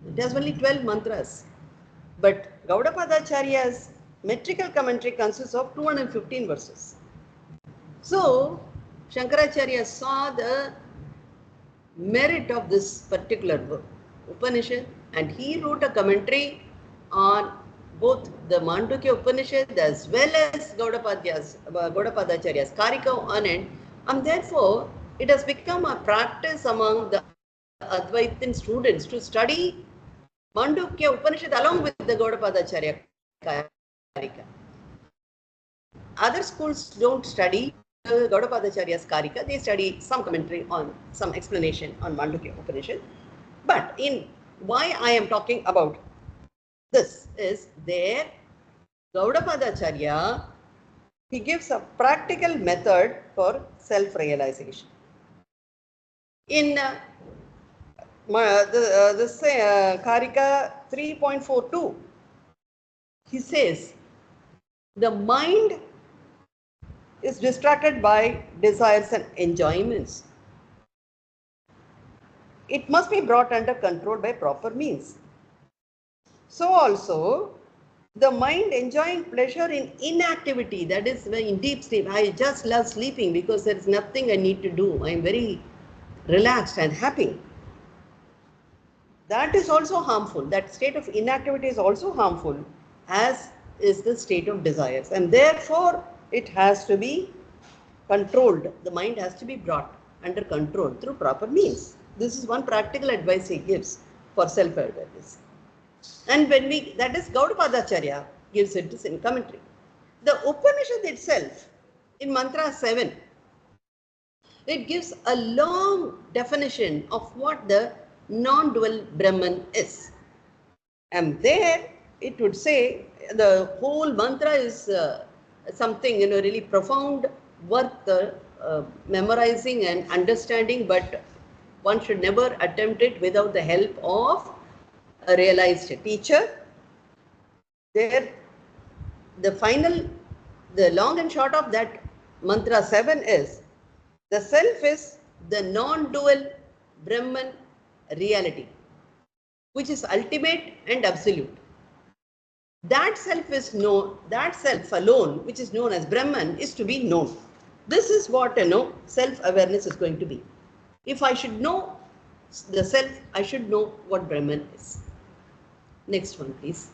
It has only 12 mantras. But Gaudapadacharya's metrical commentary consists of 215 verses. So, Shankaracharya saw the merit of this particular book, Upanishad, and he wrote a commentary on both the Mandukya Upanishad as well as Gaudapadacharya's Karika on it, and therefore it has become a practice among the Advaitin students to study Mandukya Upanishad along with the Gaudapadacharya Karika. Other schools don't study Gaudapadacharya's Karika, they study some commentary on, some explanation on Mandukya Upanishad. But in why I am talking about this is, there Gaudapadacharya, he gives a practical method for self-realization. In Karika 3.42, he says, the mind is distracted by desires and enjoyments. It must be brought under control by proper means. So also, the mind enjoying pleasure in inactivity, that is in deep sleep. I just love sleeping because there is nothing I need to do. I am very relaxed and happy. That is also harmful. That state of inactivity is also harmful, as is the state of desires. And therefore, it has to be controlled. The mind has to be brought under control through proper means. This is one practical advice he gives for self-awareness. And when that is Gaudapadacharya gives it in commentary. The Upanishad itself, in mantra 7, it gives a long definition of what the non-dual Brahman is. And there it would say, the whole mantra is something really profound, worth memorizing and understanding, but one should never attempt it without the help of a realized teacher. There the long and short of that mantra 7 is, the self is the non-dual Brahman reality, which is ultimate and absolute. That self is known, that self alone, which is known as Brahman, is to be known. This is what self-awareness is going to be. If I should know the self, I should know what Brahman is. Next one, please.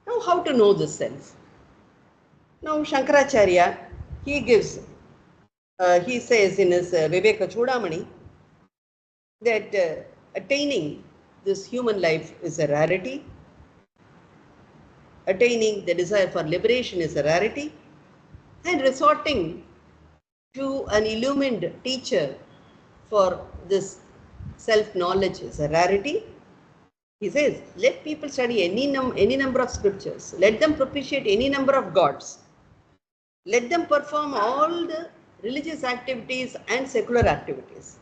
Now, how to know the self? Now, Shankaracharya, he gives, he says in his Viveka Chudamani that attaining this human life is a rarity. Attaining the desire for liberation is a rarity. And resorting to an illumined teacher for this self-knowledge is a rarity. He says, let people study any number of scriptures. Let them propitiate any number of gods. Let them perform all the religious activities and secular activities.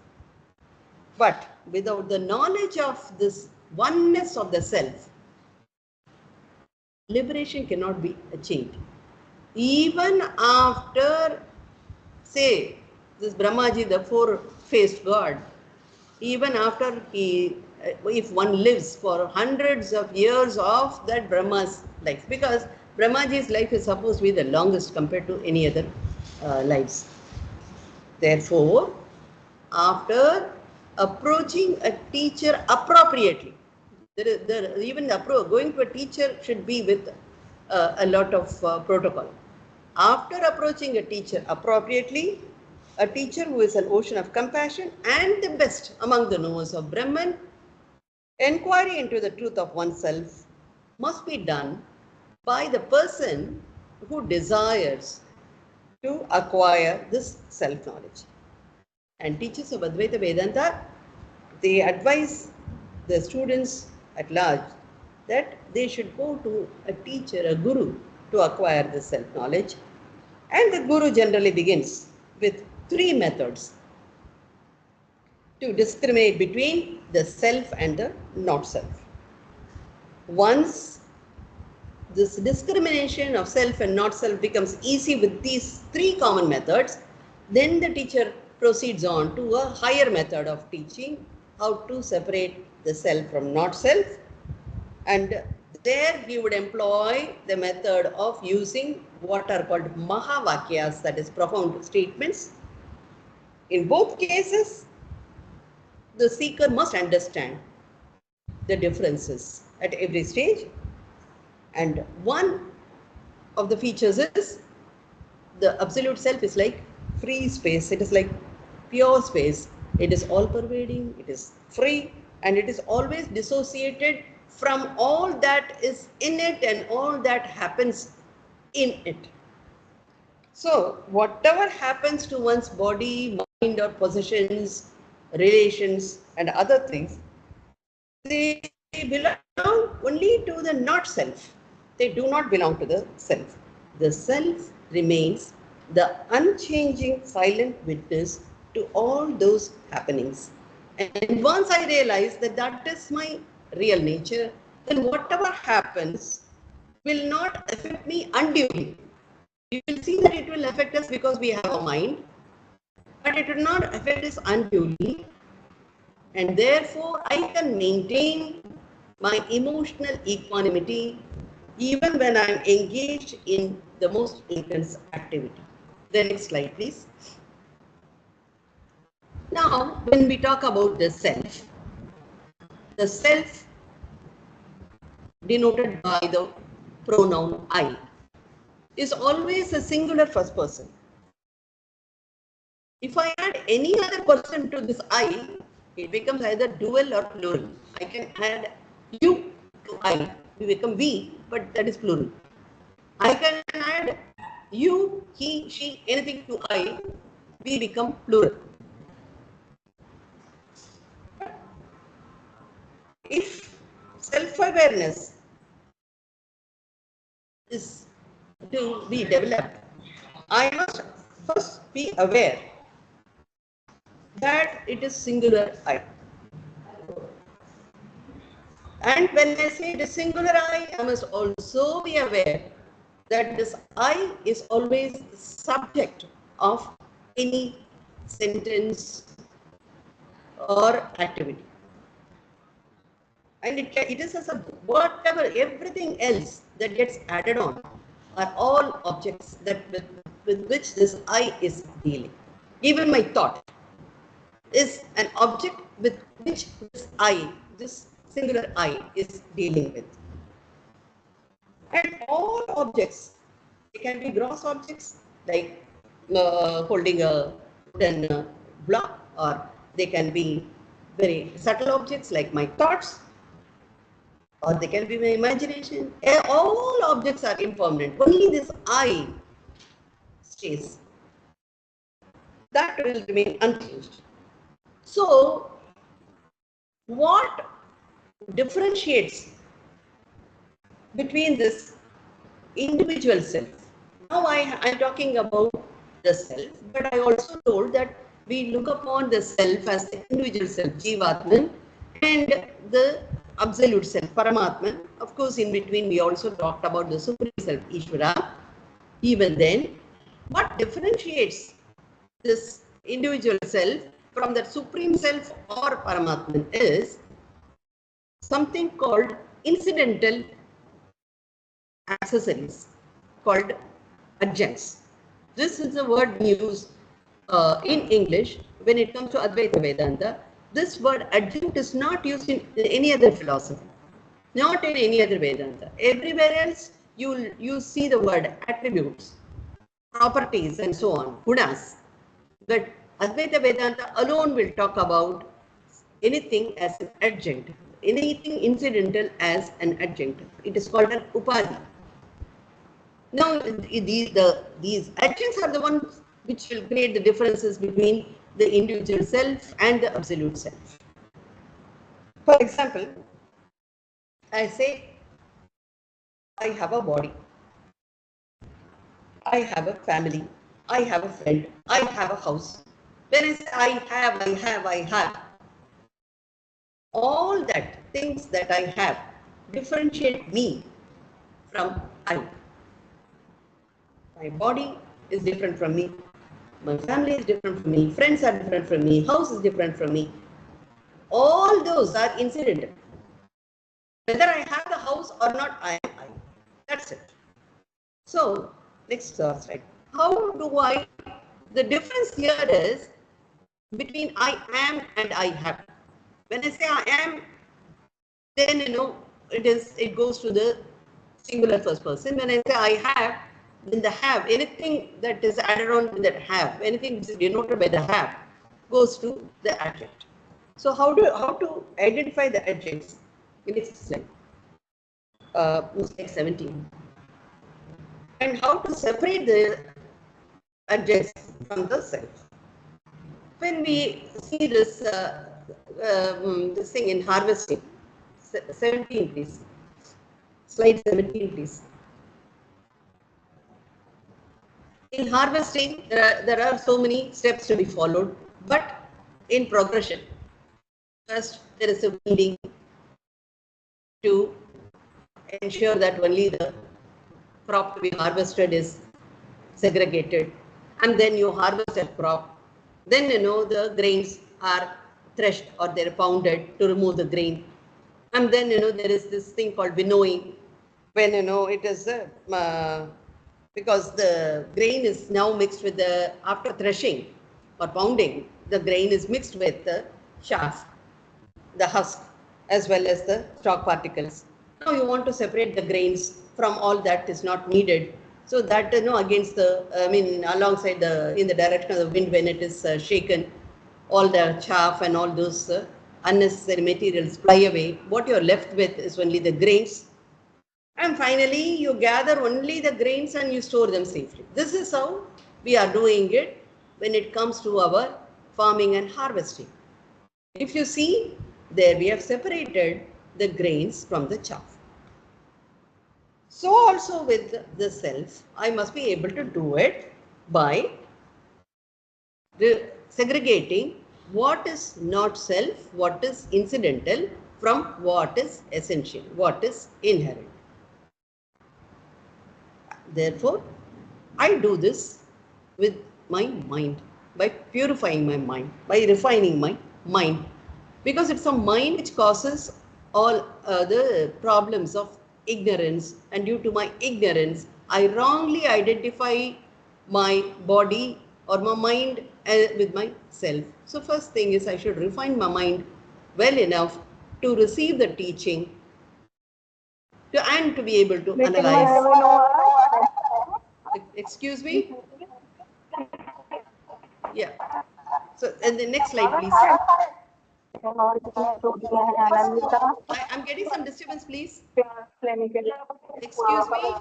But without the knowledge of this oneness of the self, liberation cannot be achieved. Even after, say, this Brahmaji, the four-faced God, even after if one lives for hundreds of years of that Brahma's life, because Brahmaji's life is supposed to be the longest compared to any other lives. Therefore, after approaching a teacher appropriately, going to a teacher should be with a lot of protocol. After approaching a teacher appropriately, a teacher who is an ocean of compassion and the best among the knowers of Brahman, inquiry into the truth of oneself must be done by the person who desires to acquire this self-knowledge. And teachers of Advaita Vedanta, they advise the students at large that they should go to a teacher, a guru, to acquire this self-knowledge. And the guru generally begins with 3 methods to discriminate between the self and the not self. Once this discrimination of self and not self becomes easy with these 3 common methods, then the teacher proceeds on to a higher method of teaching how to separate the self from not self. And there he would employ the method of using what are called Mahavakyas, that is profound statements. In both cases, the seeker must understand the differences at every stage. And one of the features is the absolute self is like free space. It is like pure space. It is all pervading, it is free, and it is always dissociated from all that is in it and all that happens in it. So whatever happens to one's body, mind, or possessions, relations, and other things, they belong only to the not self. They do not belong to the self. The self remains the unchanging silent witness to all those happenings. And once I realize that that is my real nature, then whatever happens will not affect me unduly. You will see that it will affect us because we have a mind, but it will not affect us unduly. And therefore, I can maintain my emotional equanimity even when I am engaged in the most intense activity. The next slide, please. Now, when we talk about the self denoted by the pronoun I is always a singular first person. If I add any other person to this I, it becomes either dual or plural. I can add you to I, we become we, but that is plural. I can add you, he, she, anything to I, we become plural. If self-awareness is to be developed, I must first be aware that it is singular I. And when I say the singular I must also be aware that this I is always the subject of any sentence or activity. And it is as a whatever, everything else that gets added on are all objects that with which this I is dealing. Even my thought is an object with which this singular I is dealing with. And all objects, they can be gross objects like holding a wooden block, or they can be very subtle objects like my thoughts, or they can be my imagination. All objects are impermanent. Only this I stays. That will remain unchanged. So, what differentiates between this individual self? Now I'm talking about the self, but I also told that we look upon the self as the individual self, Jivatman, and the absolute self, Paramatman. Of course, in between we also talked about the supreme self, Ishvara. Even then, what differentiates this individual self from the supreme self or Paramatman is something called incidental accessories, called adjuncts. This is a word used in English when it comes to Advaita Vedanta. This word adjunct is not used in any other philosophy, not in any other Vedanta. Everywhere else you see the word attributes, properties, and so on, gunas. But Advaita Vedanta alone will talk about anything as an adjunct, anything incidental as an adjunct. It is called an upadhi. Now, these adjuncts are the ones which will create the differences between the individual self and the absolute self. For example, I say, I have a body, I have a family, I have a friend, I have a house. When I say I have, all that things that I have differentiate me from I. My body is different from me. My family is different from me. Friends are different from me. House is different from me. All those are incidental. Whether I have the house or not, I am I. That's it. So, next slide. How do I? The difference here is between I am and I have. When I say I am, then it goes to the singular first person. When I say I have, then the have, anything that is added on to that have, anything which is denoted by the have, goes to the adjunct. So how to identify the adjuncts? Next slide. Slide 17. And how to separate the adjuncts from the self. When we see this this thing in harvesting, 17 please. Slide 17 please. In harvesting, there are so many steps to be followed, but in progression, first there is a weeding to ensure that only the crop to be harvested is segregated, and then you harvest a crop. Then the grains are threshed or they're pounded to remove the grain, and then there is this thing called winnowing, when it is because the grain is now mixed with the, after threshing or pounding, the grain is mixed with the chaff, the husk, as well as the stalk particles. Now you want to separate the grains from all that is not needed, so that against the, alongside in the direction of the wind when it is shaken, all the chaff and all those unnecessary materials fly away. What you're left with is only the grains. And finally, you gather only the grains and you store them safely. This is how we are doing it when it comes to our farming and harvesting. If you see, there we have separated the grains from the chaff. So also with the self, I must be able to do it by segregating what is not self, what is incidental, from what is essential, what is inherent. Therefore, I do this with my mind, by purifying my mind, by refining my mind, because it's a mind which causes all the problems of ignorance, and due to my ignorance, I wrongly identify my body or my mind with myself. So first thing is I should refine my mind well enough to receive the teaching and to be able to analyze. Excuse me? Yeah. So, and the next slide, please. I'm getting some disturbance, please. Excuse me.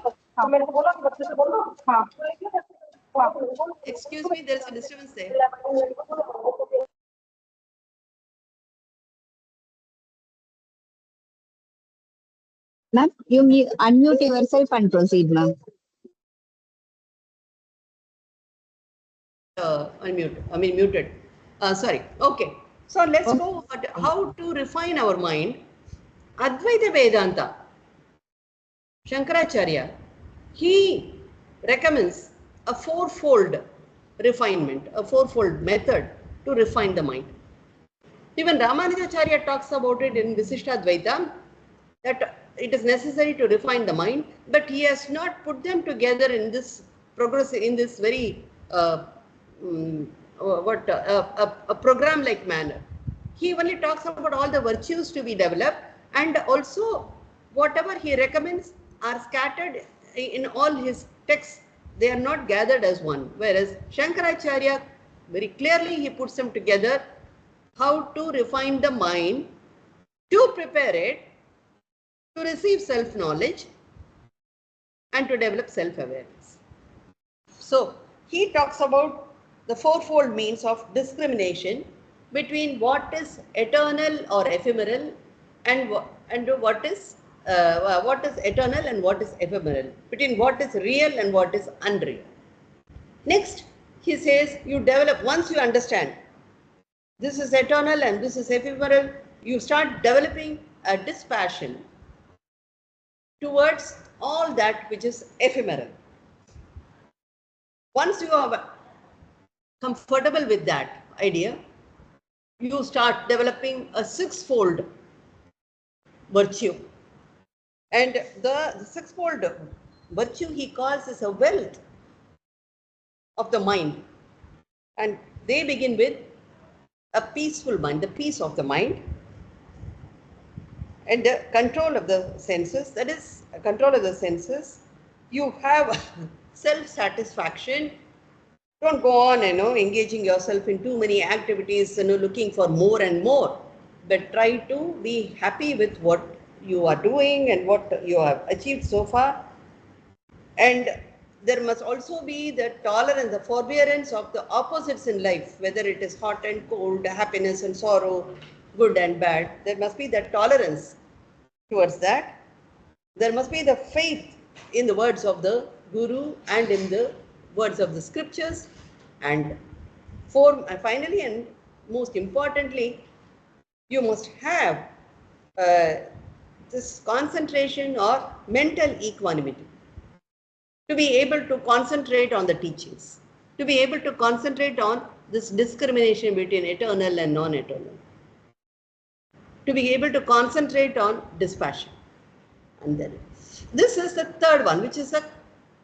Excuse me, there's a disturbance there. Ma'am, you unmute yourself and proceed, ma'am. Muted. Sorry. Okay. So let's go at how to refine our mind. Advaita Vedanta, Shankaracharya, he recommends a fourfold refinement, a fourfold method to refine the mind. Even Ramanujacharya talks about it in Visishtadvaita, that it is necessary to refine the mind, but he has not put them together in this progress, in this very a program-like manner. He only talks about all the virtues to be developed, and also whatever he recommends are scattered in all his texts. They are not gathered as one. Whereas Shankaracharya, very clearly he puts them together, how to refine the mind, to prepare it to receive self-knowledge and to develop self-awareness. So he talks about the fourfold means of discrimination between what is eternal or ephemeral and what is eternal and what is ephemeral, between what is real and what is unreal. Next, he says you develop, once you understand this is eternal and this is ephemeral, you start developing a dispassion towards all that which is ephemeral. Once you are comfortable with that idea, you start developing a sixfold virtue. And the sixfold virtue he calls is a wealth of the mind. And they begin with a peaceful mind, the peace of the mind, and the control of the senses. That is, control of the senses. You have self-satisfaction. Don't go on, engaging yourself in too many activities, looking for more and more. But try to be happy with what you are doing and what you have achieved so far. And there must also be the tolerance, the forbearance of the opposites in life, whether it is hot and cold, happiness and sorrow, good and bad. There must be that tolerance towards that. There must be the faith in the words of the Guru and in the words of the scriptures. And finally and most importantly, you must have this concentration or mental equanimity to be able to concentrate on the teachings, to be able to concentrate on this discrimination between eternal and non-eternal, to be able to concentrate on dispassion. And then this is the third one, which is a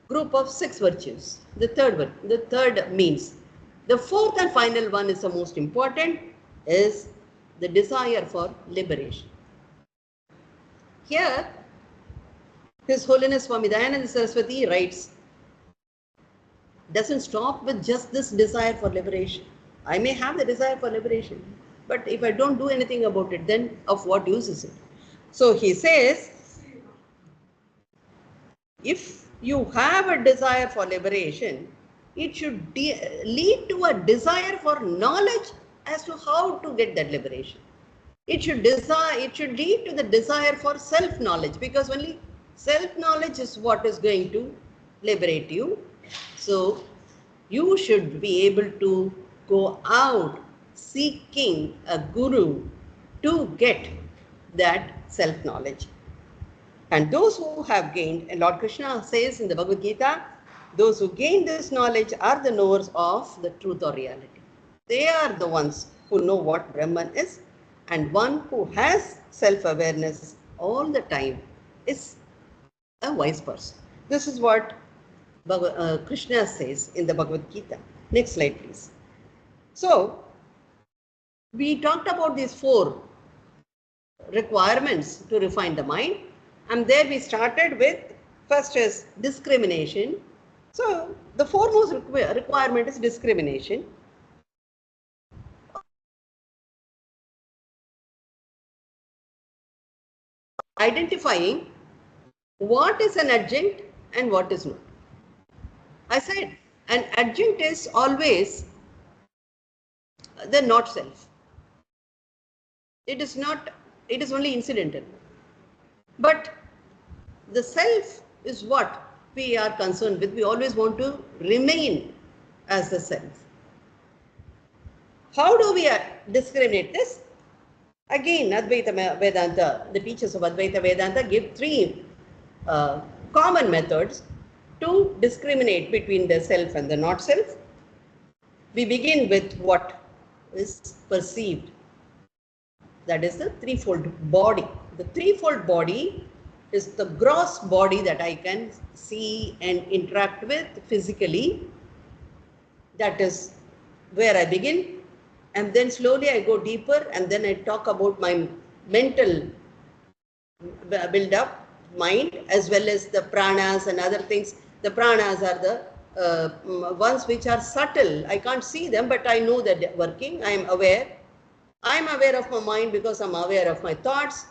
group of 6 virtues. The third one, the third means. The fourth and final one is the most important, is the desire for liberation. Here, His Holiness Swami Dayananda Saraswati writes, doesn't stop with just this desire for liberation. I may have the desire for liberation, but if I don't do anything about it, then of what use is it? So he says, if you have a desire for liberation, it should lead to a desire for knowledge as to how to get that liberation. It should lead to the desire for self-knowledge, because only self-knowledge is what is going to liberate you. So you should be able to go out seeking a guru to get that self-knowledge. And those who have gained, and Lord Krishna says in the Bhagavad Gita, those who gain this knowledge are the knowers of the truth or reality. They are the ones who know what Brahman is, and one who has self-awareness all the time is a wise person. This is what Krishna says in the Bhagavad Gita. Next slide, please. So, we talked about these 4 requirements to refine the mind, and there we started with first is discrimination. So, the foremost requirement is discrimination. Identifying what is an adjunct and what is not. I said an adjunct is always the not self. It is not, it is only incidental. But the self is what we are concerned with. We always want to remain as the self. How do we discriminate this? Again, Advaita Vedanta, the teachers of Advaita Vedanta give 3 common methods to discriminate between the self and the not self. We begin with what is perceived. That is the threefold body. The threefold body is the gross body that I can see and interact with physically. That is where I begin. And then slowly I go deeper, and then I talk about my mental build-up, mind, as well as the pranas and other things. The pranas are the ones which are subtle. I can't see them, but I know that they're working. I am aware. I am aware of my mind because I'm aware of my thoughts.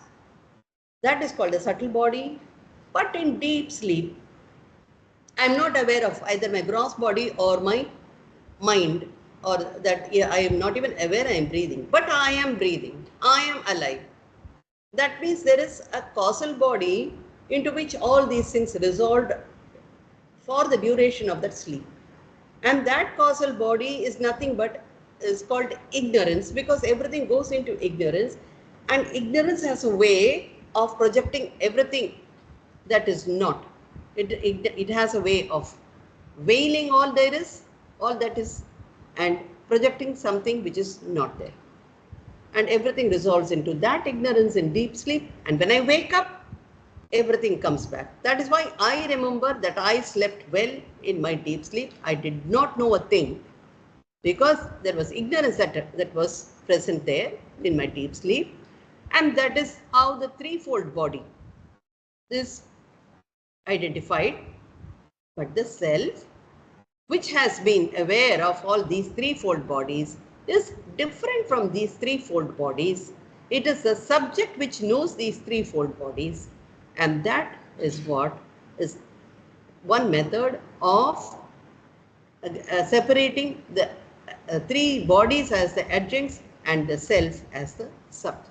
That is called a subtle body. But in deep sleep, I'm not aware of either my gross body or my mind, or that I am not even aware I am breathing. But I am breathing. I am alive. That means there is a causal body into which all these things resolved for the duration of that sleep. And that causal body is nothing but is called ignorance, because everything goes into ignorance, and ignorance has a way of projecting everything that is not. It has a way of veiling all there is, all that is, and projecting something which is not there. And everything resolves into that ignorance in deep sleep, and when I wake up, everything comes back. That is why I remember that I slept well in my deep sleep. I did not know a thing, because there was ignorance that was present there in my deep sleep. And that is how the threefold body is identified. But the self, which has been aware of all these threefold bodies, is different from these threefold bodies. It is the subject which knows these threefold bodies, and that is what is one method of separating the 3 bodies as the adjuncts and the self as the subject.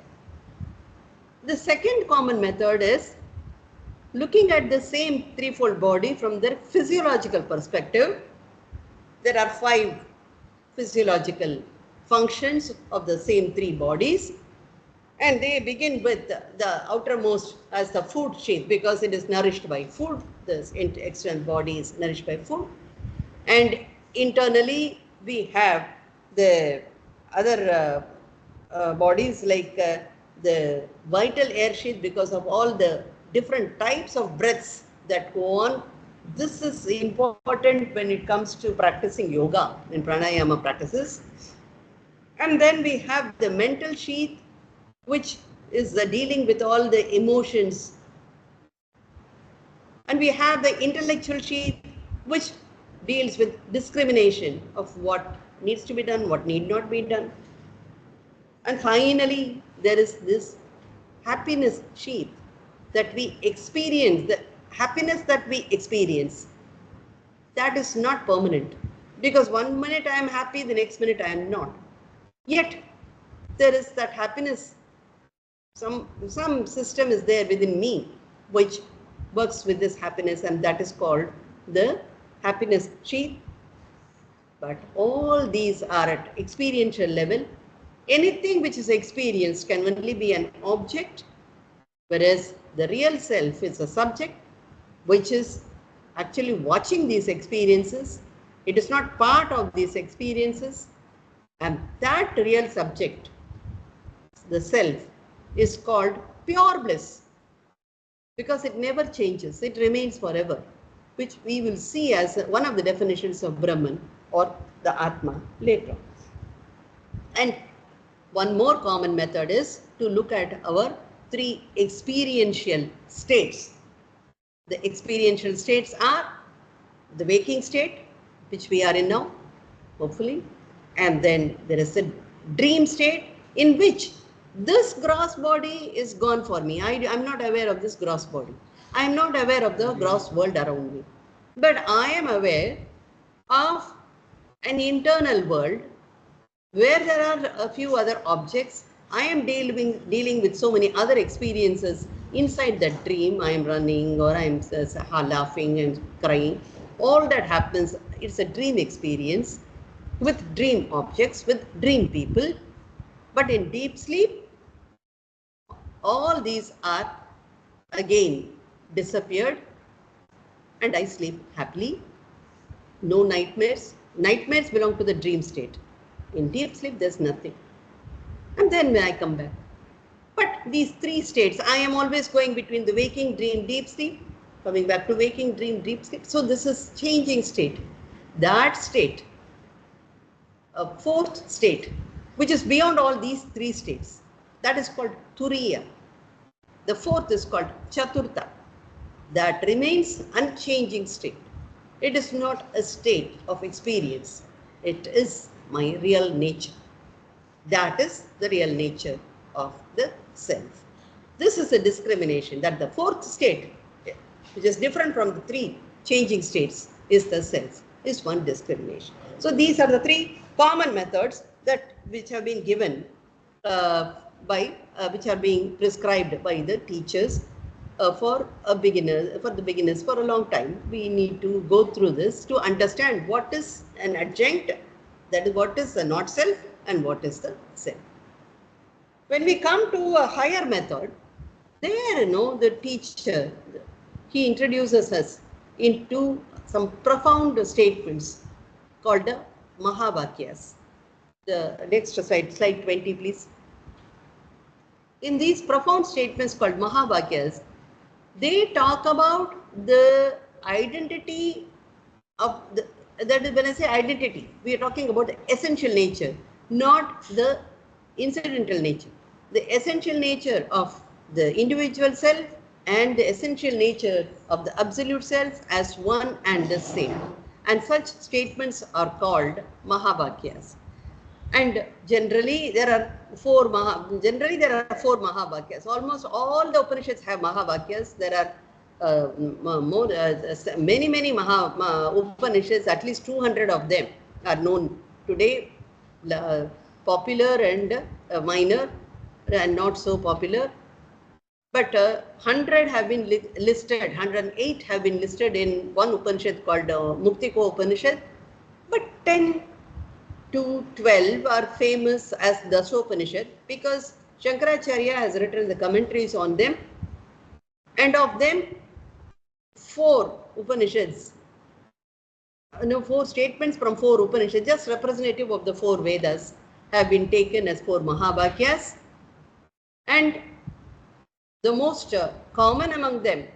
The second common method is looking at the same threefold body from their physiological perspective. There are 5 physiological functions of the same 3 bodies, and they begin with the outermost as the food sheath, because it is nourished by food. The external body is nourished by food, and internally we have the other bodies like the vital air sheath, because of all the different types of breaths that go on. This is important when it comes to practicing yoga and pranayama practices. And then we have the mental sheath, which is the dealing with all the emotions. And we have the intellectual sheath, which deals with discrimination of what needs to be done, what need not be done. And finally, there is this happiness sheath that we experience, the happiness that we experience. That is not permanent, because one minute I am happy, the next minute I am not. Yet, there is that happiness. Some system is there within me which works with this happiness, and that is called the happiness sheath. But all these are at experiential level. Anything which is experienced can only be an object Whereas the real self is a subject which is actually watching these experiences. It is not part of these experiences. And that real subject, the self, is called pure bliss, because it never changes, it remains forever, which we will see as one of the definitions of Brahman or the Atma later. And one more common method is to look at our three experiential states. The experiential states are the waking state, which we are in now, hopefully, and then there is a dream state in which this gross body is gone for me. I am not aware of this gross body. I am not aware of the gross world around me. But I am aware of an internal world where there are a few other objects. I am dealing with so many other experiences inside that dream. I am running, or I am laughing and crying. All that happens, it's a dream experience with dream objects, with dream people. But in deep sleep, all these are again disappeared, and I sleep happily. No nightmares. Nightmares belong to the dream state. In deep sleep, there's nothing. And then I come back. But these three states, I am always going between the waking, dream, deep sleep, coming back to waking, dream, deep sleep. So this is changing state. That state, a fourth state, which is beyond all these three states, that is called Turiya. The fourth is called Chaturtha. That remains unchanging state. It is not a state of experience. It is my real nature. That is the real nature of the self. This is a discrimination, that the fourth state, which is different from the three changing states, is the self, is one discrimination. So these are the three common methods which have been given which are being prescribed by the teachers for the beginners for a long time. We need to go through this to understand what is an adjunct, that is what is the not self and what is the self. When we come to a higher method, there, the teacher, he introduces us into some profound statements called the Mahavakyas. The next slide 20, please. In these profound statements called Mahavakyas, they talk about the identity of that is, when I say identity, we are talking about the essential nature, not the incidental nature. The essential nature of the individual self and the essential nature of the absolute self as one and the same. And such statements are called Mahavakyas. And generally there are four Mahavakyas. Almost all the Upanishads have Mahavakyas. There are many Upanishads, at least 200 of them are known today, popular and minor and not so popular. But 100 have been listed, 108 have been listed in one Upanishad called Muktiko Upanishad, but 10 to 12 are famous as Dasopanishad because Shankaracharya has written the commentaries on them, and of them 4 Upanishads, 4 statements from 4 Upanishads, just representative of the 4 Vedas, have been taken as 4 Mahavakyas. And the most common among them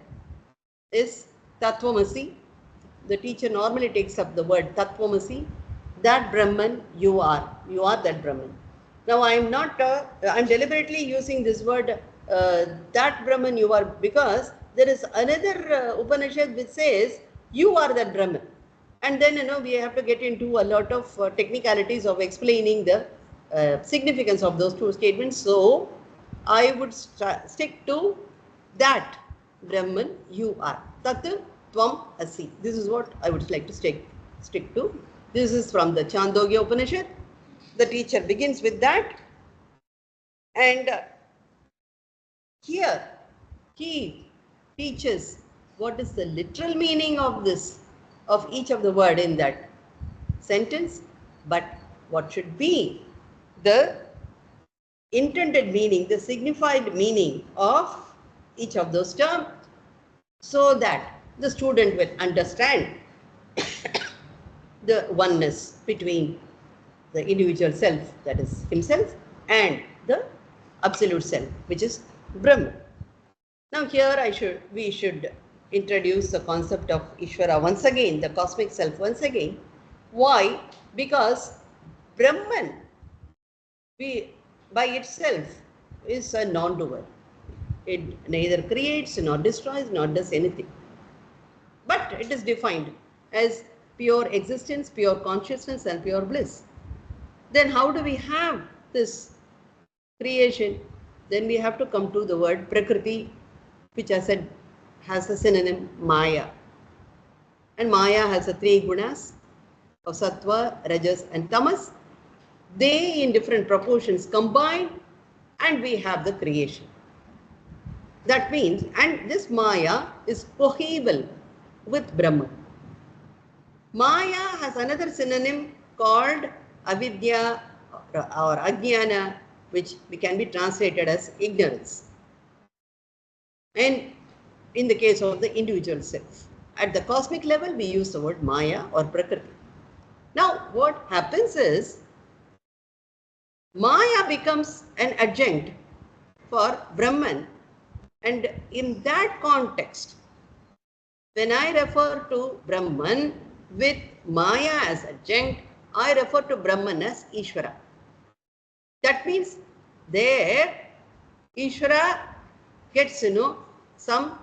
is Tattvamasi. The teacher normally takes up the word Tattvamasi. That Brahman you are that Brahman. Now I'm deliberately using this word that Brahman you are, because there is another Upanishad which says you are that Brahman, and then we have to get into a lot of technicalities of explaining the significance of those 2 statements. So I would stick to that Brahman you are, Tat Tvam Asi. This is what I would like to stick to. This is from the Chandogya Upanishad. The teacher begins with that, and here he teaches what is the literal meaning of this, of each of the word in that sentence, but what should be the intended meaning, the signified meaning of each of those terms so that the student will understand the oneness between the individual self, that is himself, and the absolute self, which is Brahman. Now here we should introduce the concept of Ishvara once again, the cosmic self once again. Why? Because Brahman by itself is a non-doer. It neither creates nor destroys nor does anything. But it is defined as pure existence, pure consciousness, and pure bliss. Then how do we have this creation? Then we have to come to the word Prakriti, which I said has a synonym Maya. And Maya has the three gunas of Sattva, Rajas, and Tamas. They in different proportions combine, and we have the creation. That means, and this Maya is coheval with Brahman. Maya has another synonym called Avidya or Ajnana, which can be translated as ignorance. And in the case of the individual self, at the cosmic level, we use the word Maya or Prakriti. Now, what happens is, Maya becomes an adjunct for Brahman, and in that context, when I refer to Brahman with Maya as adjunct, I refer to Brahman as Ishvara. That means there Ishvara gets some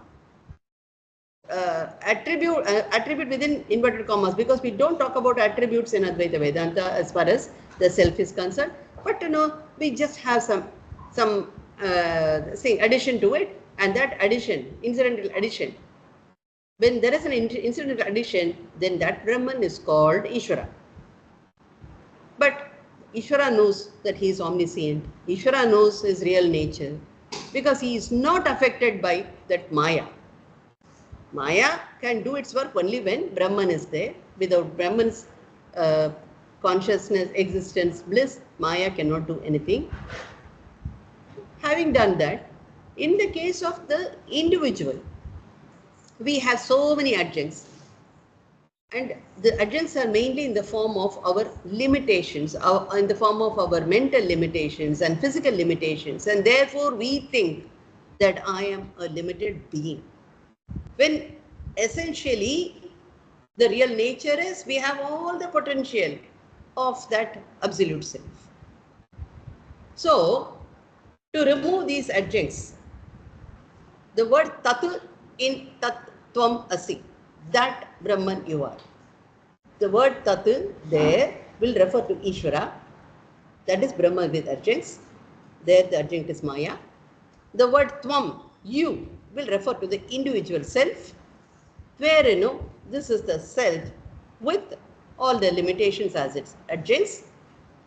attribute within inverted commas, because we don't talk about attributes in Advaita Vedanta as far as the self is concerned, but we just have some addition to it, and that addition, incidental addition, when there is an incidental addition, then that Brahman is called Ishvara. But Ishvara knows that he is omniscient. Ishvara knows his real nature, because he is not affected by that Maya. Maya can do its work only when Brahman is there. Without Brahman's consciousness, existence, bliss, Maya cannot do anything. Having done that, in the case of the individual, we have so many adjuncts, and the adjuncts are mainly in the form of our limitations, in the form of our mental limitations and physical limitations, and therefore we think that I am a limited being, when essentially the real nature is we have all the potential of that absolute self. So, to remove these adjuncts, the word Tat in Tat Tvam Asi, that Brahman you are. The word Tat there will refer to Ishvara, that is Brahman with adjuncts. There the adjunct is Maya. The word Tvam, you, will refer to the individual self, where this is the self with all the limitations as its adjuncts.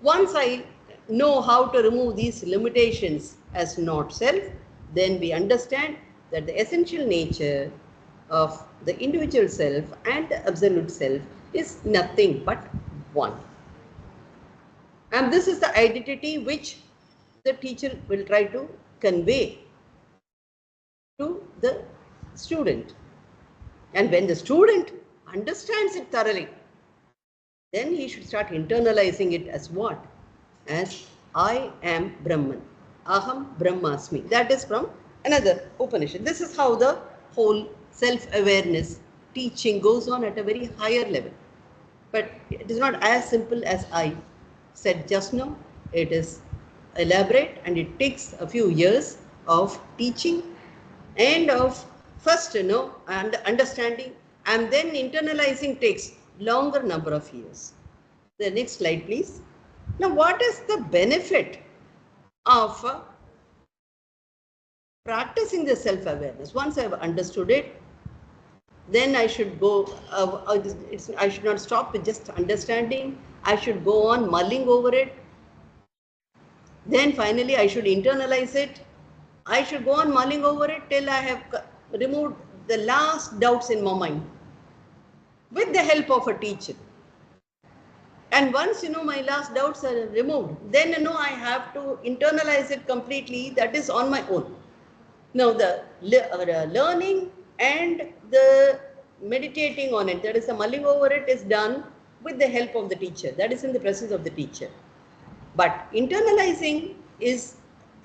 Once I know how to remove these limitations as not self, then we understand that the essential nature of the individual self and the absolute self is nothing but one. And this is the identity which the teacher will try to convey to the student. And when the student understands it thoroughly, then he should start internalizing it as what? As I am Brahman. Aham Brahmasmi. That is from another Upanishad. This is how the whole self-awareness teaching goes on at a very higher level. But it is not as simple as I said just now. It is elaborate, and it takes a few years of teaching and of first and understanding, and then internalizing takes longer number of years. The next slide, please. Now, what is the benefit of practicing the self-awareness? Once I have understood it, then I should go, I should not stop with just understanding. I should go on mulling over it. Then finally, I should internalize it. I should go on mulling over it till I have removed the last doubts in my mind with the help of a teacher. And once my last doubts are removed, then I have to internalize it completely. That is on my own. Now the learning and the meditating on it, that is the mulling over it, is done with the help of the teacher. That is in the presence of the teacher. But internalizing is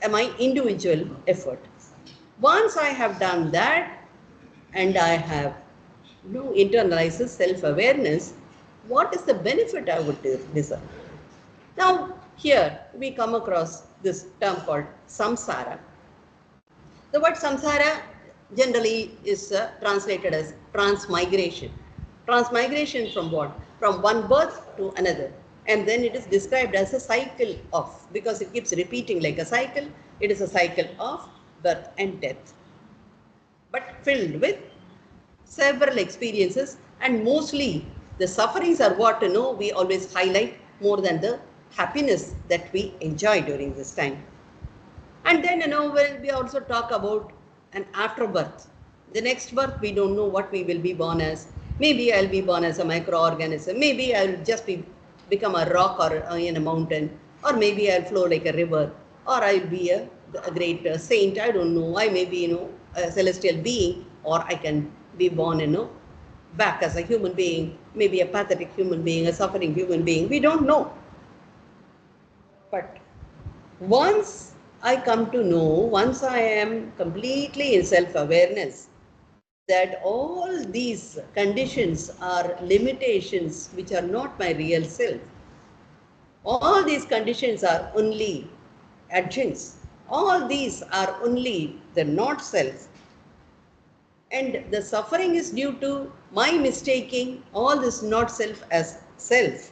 my individual effort. Once I have done that and I have internalized self-awareness, what is the benefit I would deserve? Now here we come across this term called samsara. The word samsara generally is translated as transmigration. Transmigration from what? From one birth to another. And then it is described as a cycle of, because it keeps repeating like a cycle, it is a cycle of birth and death. But filled with several experiences, and mostly the sufferings are what we always highlight more than the happiness that we enjoy during this time. And then we also talk about an afterbirth. The next birth, we don't know what we will be born as. Maybe I'll be born as a microorganism. Maybe I'll just become a rock or in a mountain, or maybe I'll flow like a river, or I'll be a great saint. I don't know. I may be a celestial being, or I can be born back as a human being, maybe a pathetic human being, a suffering human being. We don't know. But once I come to know, once I am completely in self-awareness, that all these conditions are limitations which are not my real self. All these conditions are only adjuncts. All these are only the not self. And the suffering is due to my mistaking all this not self as self.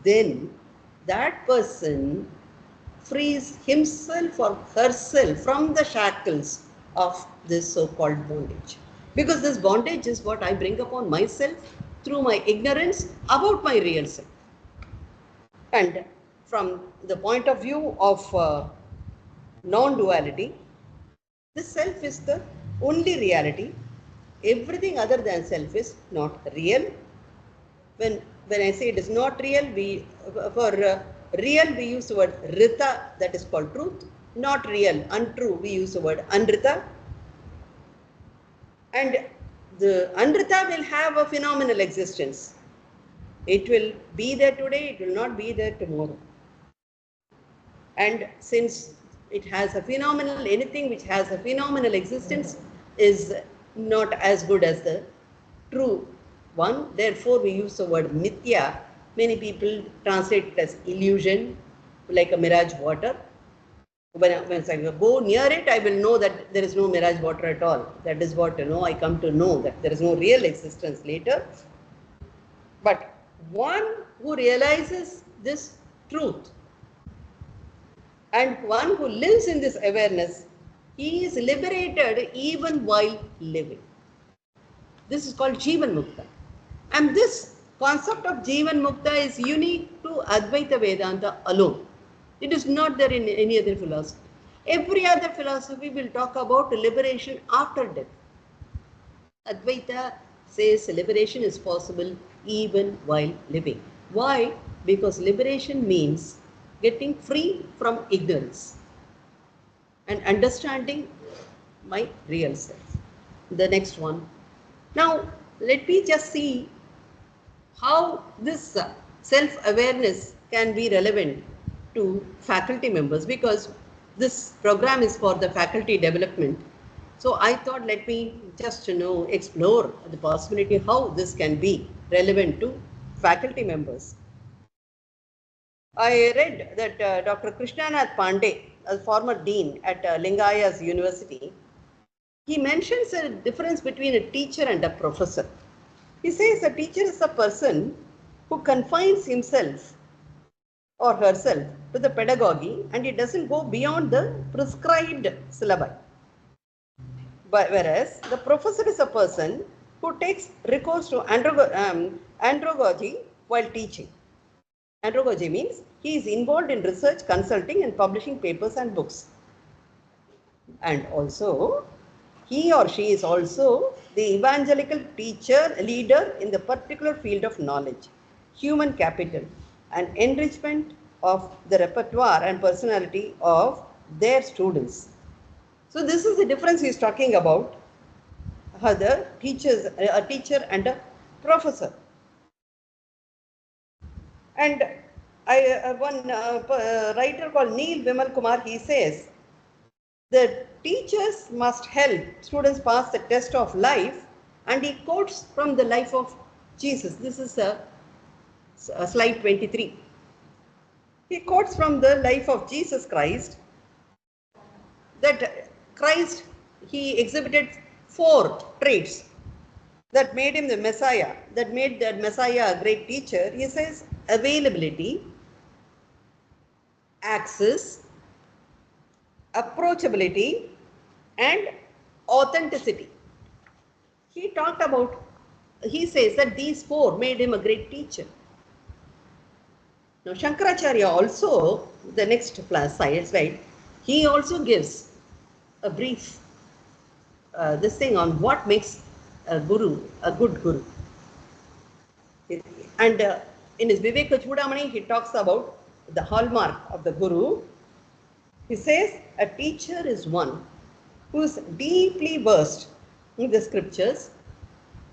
Then that person frees himself or herself from the shackles of this so-called bondage. Because this bondage is what I bring upon myself through my ignorance about my real self. And from the point of view of non-duality, this self is the only reality. Everything other than self is not real. When I say it is not real, real we use the word rita, that is called truth. Not real, untrue, we use the word anrita. And the anrita will have a phenomenal existence. It will be there today, it will not be there tomorrow. And since it has a phenomenal, anything which has a phenomenal existence is not as good as the true one. Therefore, we use the word mithya. Many people translate it as illusion, like a mirage water. When I go near it, I will know that there is no mirage water at all. That is what I come to know, that there is no real existence later. But one who realizes this truth and one who lives in this awareness, he is liberated even while living. This is called Jivan Mukta. And this concept of Jivan Mukta is unique to Advaita Vedanta alone. It is not there in any other philosophy. Every other philosophy will talk about liberation after death. Advaita says liberation is possible even while living. Why? Because liberation means getting free from ignorance and understanding my real self. The next one. Now, let me just see how this self-awareness can be relevant to faculty members, because this program is for the faculty development. So I thought, let me just explore the possibility how this can be relevant to faculty members. I read that Dr. Krishnanath Pandey, a former dean at Lingaya's University, he mentions a difference between a teacher and a professor. He says a teacher is a person who confines himself or herself to the pedagogy and he doesn't go beyond the prescribed syllabi. But whereas the professor is a person who takes recourse to andragogy while teaching. Andragogy means he is involved in research, consulting and publishing papers and books. And also, he or she is also the evangelical teacher, leader in the particular field of knowledge, human capital, and enrichment of the repertoire and personality of their students. So this is the difference he is talking about. How the teachers, a teacher and a professor. And one writer called Neil Vimal Kumar, he says, the teachers must help students pass the test of life, and he quotes from the life of Jesus. This is slide 23. He quotes from the life of Jesus Christ that Christ, he exhibited 4 traits that made him the Messiah, that made that Messiah a great teacher. He says availability, access, approachability, and authenticity. He talked about, he says that these 4 made him a great teacher. Now Shankaracharya also, the next slide, he also gives a brief this thing on what makes a guru a good guru. And in his Viveka Chudamani, he talks about the hallmark of the guru. He says a teacher is one who is deeply versed in the scriptures,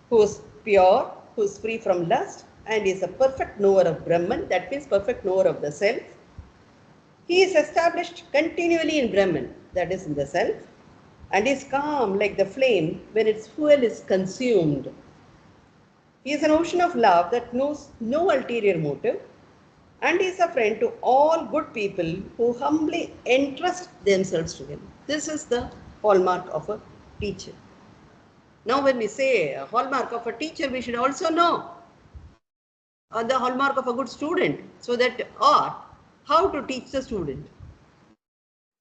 who is pure, who is free from lust, and is a perfect knower of Brahman, that means perfect knower of the self. He is established continually in Brahman, that is in the self, and is calm like the flame when its fuel is consumed. He is an ocean of love that knows no ulterior motive, and is a friend to all good people who humbly entrust themselves to him. This is the hallmark of a teacher. Now when we say a hallmark of a teacher, we should also know the hallmark of a good student, so that, or how to teach the student.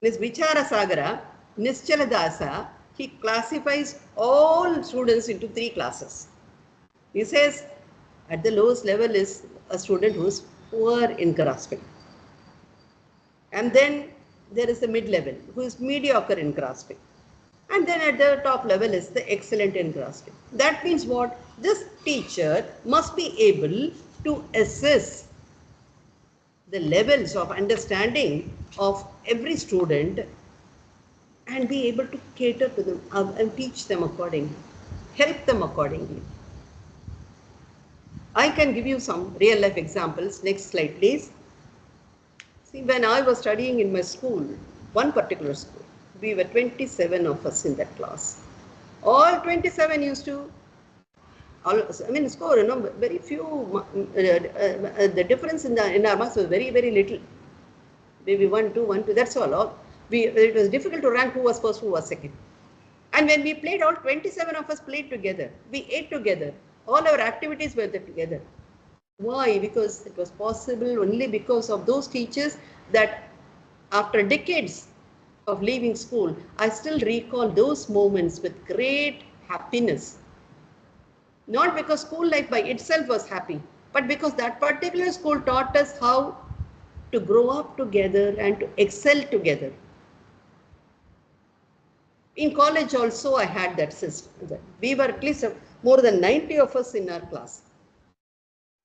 Ms. Vichara Sagara, Nischala Dasa, he classifies all students into 3 classes. He says at the lowest level is a student who is poor in grasping. And then there is the mid-level who is mediocre in grasping. And then at the top level is the excellent in grasping. That means what? This teacher must be able to assess the levels of understanding of every student and be able to cater to them and teach them accordingly, help them accordingly. I can give you some real life examples. Next slide, please. See, when I was studying in my school, one particular school, we were 27 of us in that class. All 27 used to, score, very few, the difference in our marks was very, very little. Maybe 1, 2, 1, 2, that's all. It was difficult to rank who was first, who was second. And when we played, all 27 of us played together. We ate together. All our activities were there together. Why? Because it was possible only because of those teachers that after decades of leaving school, I still recall those moments with great happiness. Not because school life by itself was happy, but because that particular school taught us how to grow up together and to excel together. In college also, I had that system. We were at least more than 90 of us in our class.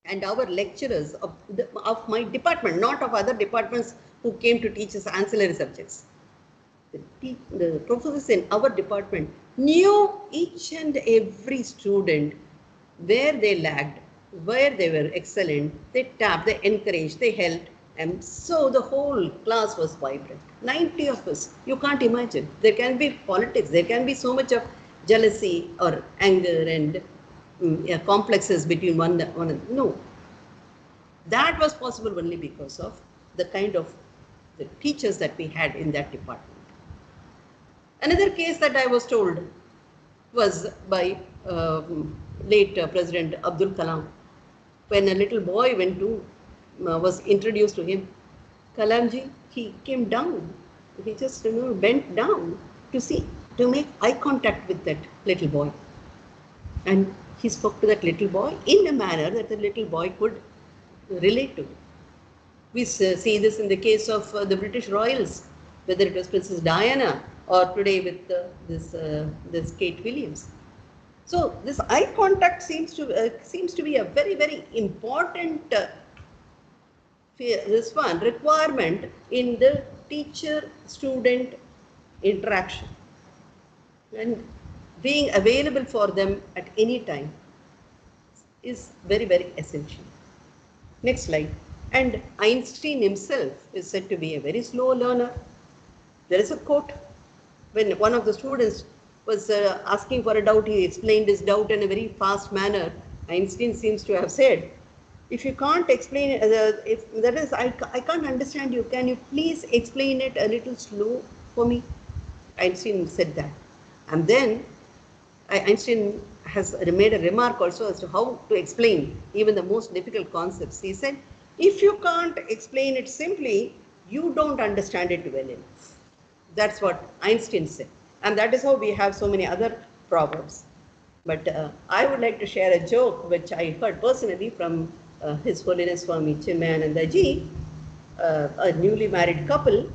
And our lecturers of my department, not of other departments who came to teach us ancillary subjects. The professors in our department knew each and every student, where they lagged, where they were excellent. They tapped, they encouraged, they helped. And so the whole class was vibrant. 90 of us, you can't imagine. There can be politics, there can be so much of jealousy or anger and complexes between one and no. That was possible only because of the kind of the teachers that we had in that department. Another case that I was told was by late President Abdul Kalam, when a little boy went to was introduced to him. Kalamji, he came down. He just bent down to see, to make eye contact with that little boy. And he spoke to that little boy in a manner that the little boy could relate to. We see this in the case of the British royals, whether it was Princess Diana or today with this Kate Williams. So this eye contact seems to be a very, very important requirement in the teacher-student interaction. and being available for them at any time is very, very essential. Next slide. And Einstein himself is said to be a very slow learner. There is a quote when one of the students was asking for a doubt, he explained his doubt in a very fast manner. Einstein seems to have said, if you can't explain it, if that is, I can't understand you, can you please explain it a little slow for me? Einstein said that. And then Einstein has made a remark also as to how to explain even the most difficult concepts. He said, if you can't explain it simply, you don't understand it well enough. That's what Einstein said. And that is how we have so many other proverbs. But I would like to share a joke which I heard personally from His Holiness Swami Chinmayananda Ji, a newly married couple.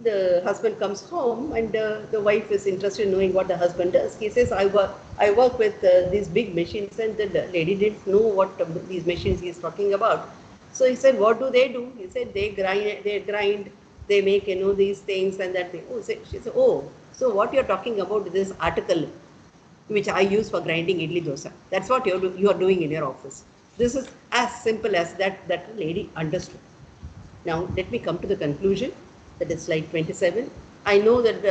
The husband comes home and the wife is interested in knowing what the husband does. He says, I work with these big machines, and the lady didn't know what these machines he is talking about. So he said, what do? He said, they grind, they make, these things and that thing. Oh, she said, oh, so what you're talking about this article which I use for grinding idli dosa. That's what you are doing in your office. This is as simple as that lady understood. Now, let me come to the conclusion. That is slide 27. I know that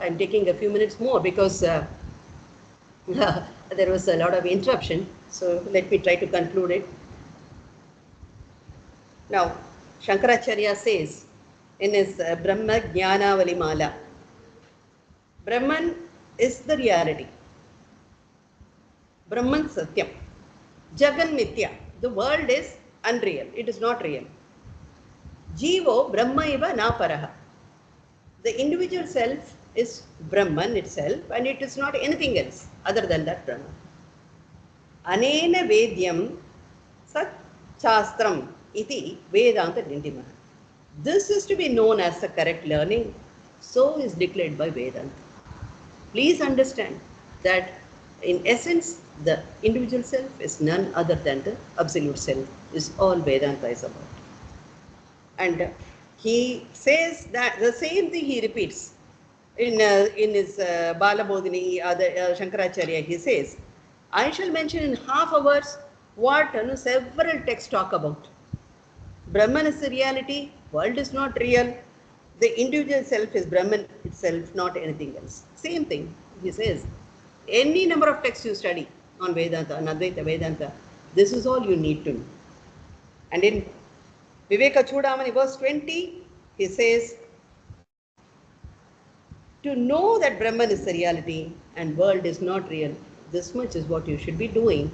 I'm taking a few minutes more because there was a lot of interruption. So let me try to conclude it. Now, Shankaracharya says in his Brahma Jnana Valimala, Brahman is the reality. Brahman Satyam. Jagan Mithya. The world is unreal. It is not real. Jivo Brahma Iva Na Paraha. The individual self is Brahman itself, and it is not anything else other than that Brahman. Anena Vedyam Sat Shastram iti Vedanta Dindimaha. This is to be known as the correct learning. So is declared by Vedanta. Please understand that in essence, the individual self is none other than the absolute self, is all Vedanta is about. And he says that the same thing he repeats in his Balabodhini, Shankaracharya. He says, I shall mention in half a verse what several texts talk about. Brahman is the reality, world is not real, the individual self is Brahman itself, not anything else. Same thing, he says. Any number of texts you study on Vedanta, on Advaita Vedanta, this is all you need to know. And in Viveka Chudamani, verse 20, he says, to know that Brahman is the reality and world is not real, this much is what you should be doing.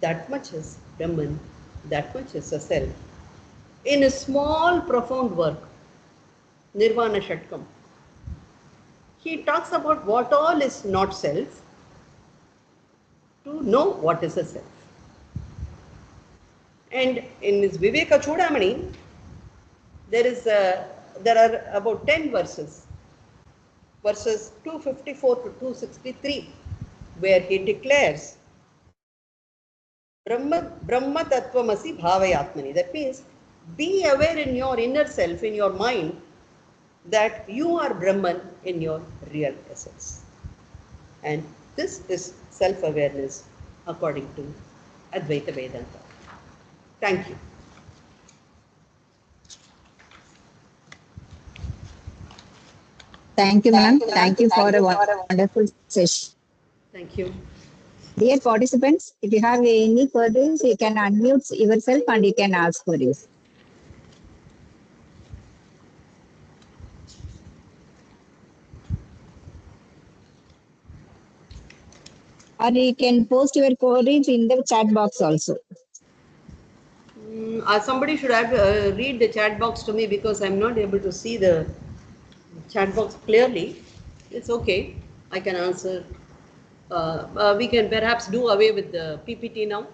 That much is Brahman, that much is the self. In a small, profound work, Nirvana Shatkam, he talks about what all is not self to know what is a self. And in his Viveka Chudamani, there are about 10 verses, verses 254 to 263, where he declares Brahma Tattvamasi Bhavayatmani. That means be aware in your inner self, in your mind, that you are Brahman in your real essence. And this is self-awareness according to Advaita Vedanta. Thank you. Thank you, ma'am. Thank you for a wonderful session. Thank you. Dear participants, if you have any queries, you can unmute yourself and you can ask queries. Or you can post your queries in the chat box also. Somebody should have read the chat box to me because I'm not able to see the chat box clearly. It's okay. I can answer. We can perhaps do away with the PPT now.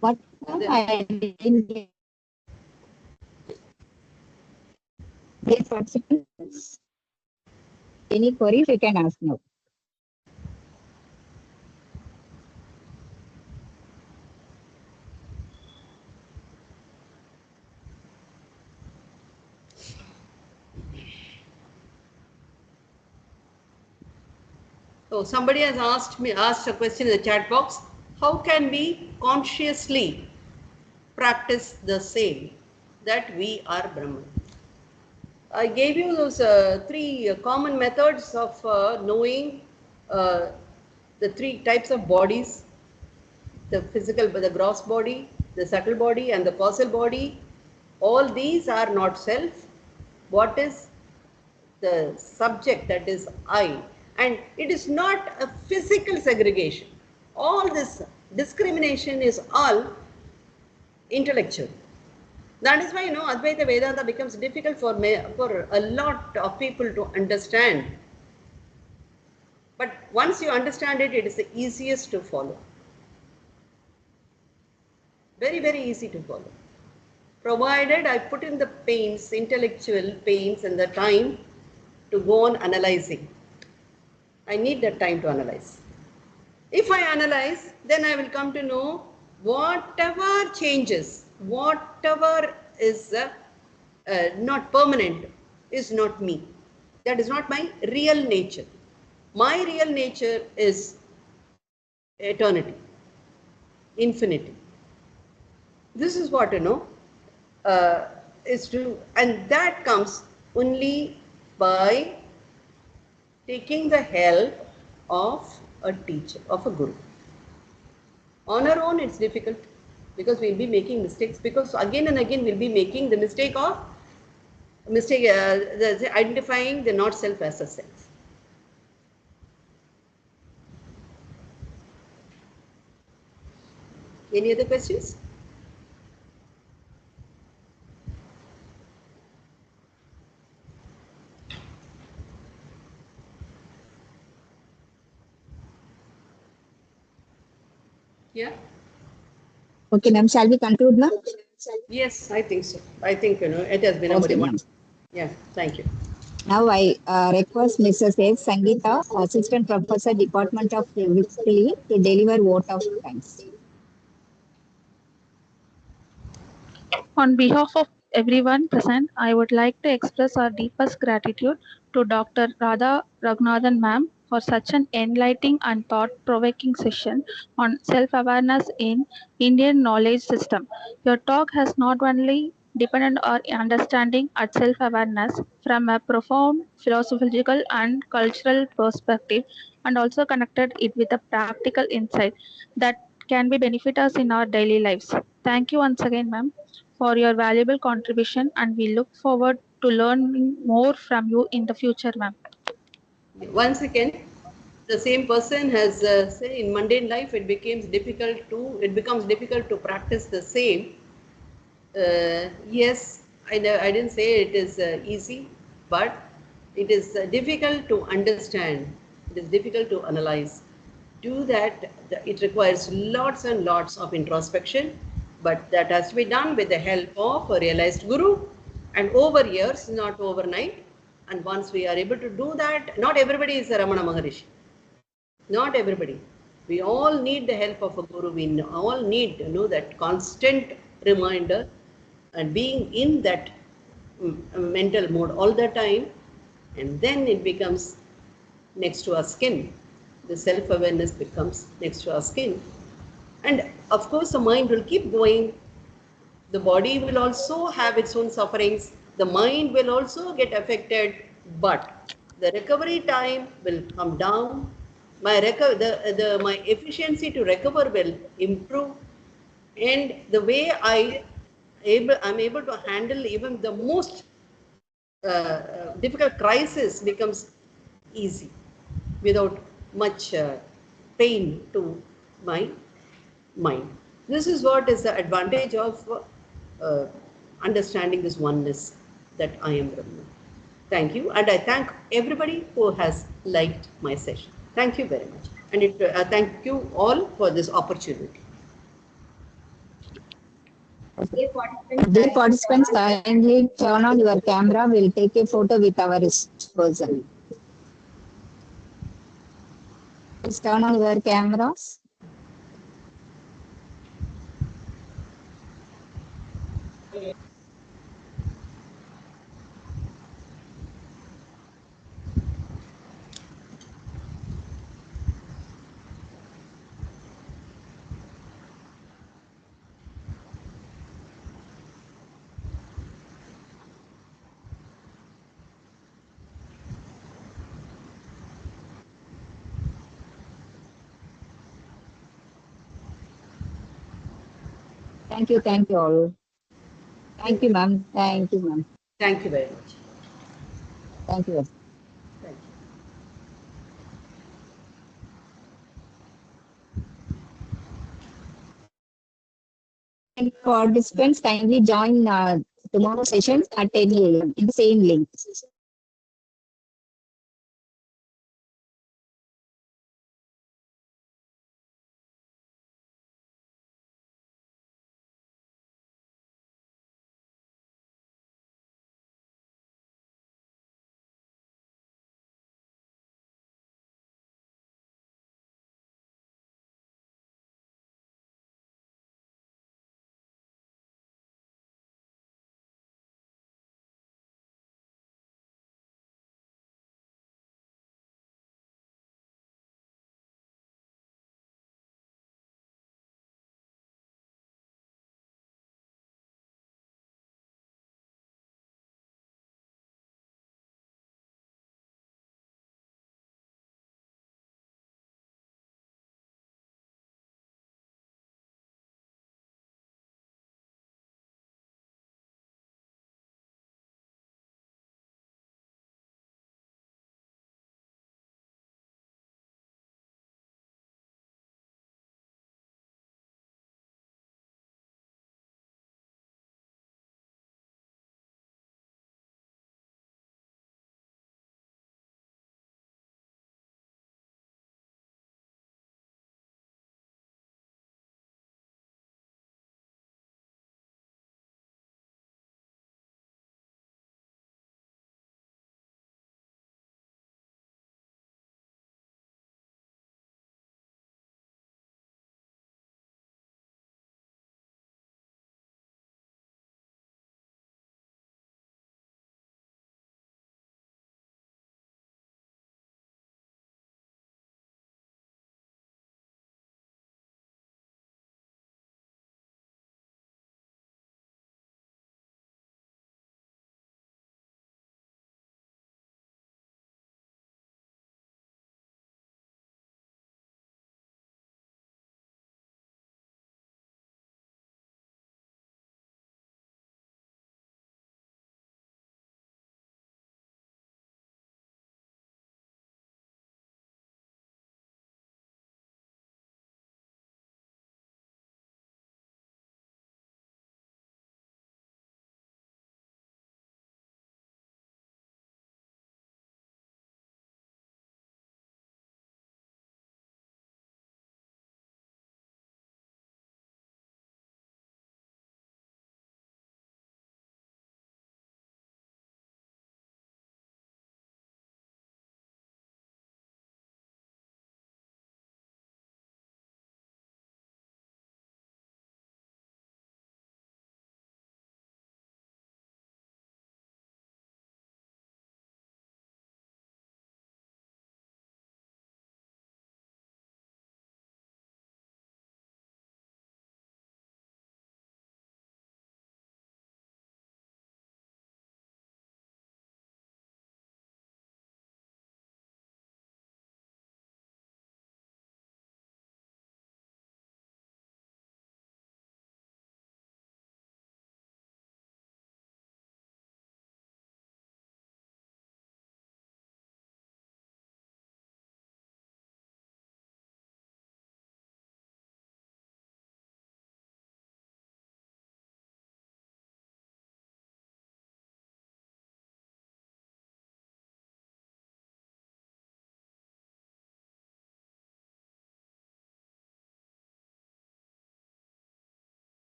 What? I didn't get. Dear participants, any queries you can ask now. Oh, somebody has asked a question in the chat box. How can we consciously practice the same, that we are Brahman? I gave you those three common methods of knowing the three types of bodies: the physical, the gross body, the subtle body, and the causal body. All these are not self. What is the subject? That is I. And it is not a physical segregation. All this discrimination is all intellectual. That is why, Advaita Vedanta becomes difficult for a lot of people to understand. But once you understand it, it is the easiest to follow. Very, very easy to follow. Provided I put in the pains, intellectual pains, and the time to go on analyzing. I need that time to analyze. If I analyze, then I will come to know whatever changes, whatever is not permanent, is not me. That is not my real nature. My real nature is eternity, infinity. This is what is to, and that comes only by taking the help of a teacher, of a guru. On our own, it's difficult because we'll be making mistakes, because again and again we'll be making the mistake of identifying the not self as a self. Any other questions? Yeah. Okay, ma'am. Shall we conclude, ma'am? Yes, I think so. I think it has been a very one. Yeah. Thank you. Now I request Mrs. S. Sangeeta, Assistant Professor, Department of History, to deliver vote of thanks. On behalf of everyone present, I would like to express our deepest gratitude to Dr. Radha Raghunathan ma'am for such an enlightening and thought-provoking session on self-awareness in Indian knowledge system. Your talk has not only deepened our understanding at self-awareness from a profound philosophical and cultural perspective, and also connected it with a practical insight that can be benefit us in our daily lives. Thank you once again, ma'am, for your valuable contribution, and we look forward to learning more from you in the future, ma'am. Once again, the same person has said in mundane life it becomes difficult to practice the same. Yes, I didn't say it is easy, but it is difficult to understand. It is difficult to analyze. Do that, it requires lots and lots of introspection, but that has to be done with the help of a realized guru, and over years, not overnight. And once we are able to do that, not everybody is a Ramana Maharishi. Not everybody. We all need the help of a guru. We all need that constant reminder, and being in that mental mode all the time, and then it becomes next to our skin. The self-awareness becomes next to our skin. And of course, the mind will keep going. The body will also have its own sufferings. The mind will also get affected, but the recovery time will come down. My efficiency to recover will improve, and the way I'm able to handle even the most difficult crisis becomes easy without much pain to my mind. This is what is the advantage of understanding this oneness, that I am Brahman. Thank you, and I thank everybody who has liked my session. Thank you very much, and thank you all for this opportunity. Dear participants, kindly turn on your camera. We'll take a photo with our person. Please turn on your cameras. Thank you all. Thank you, ma'am. Thank you, ma'am. Thank you very much. Thank you. Thank you. And participants kindly join tomorrow session at 10 a.m. in the same link.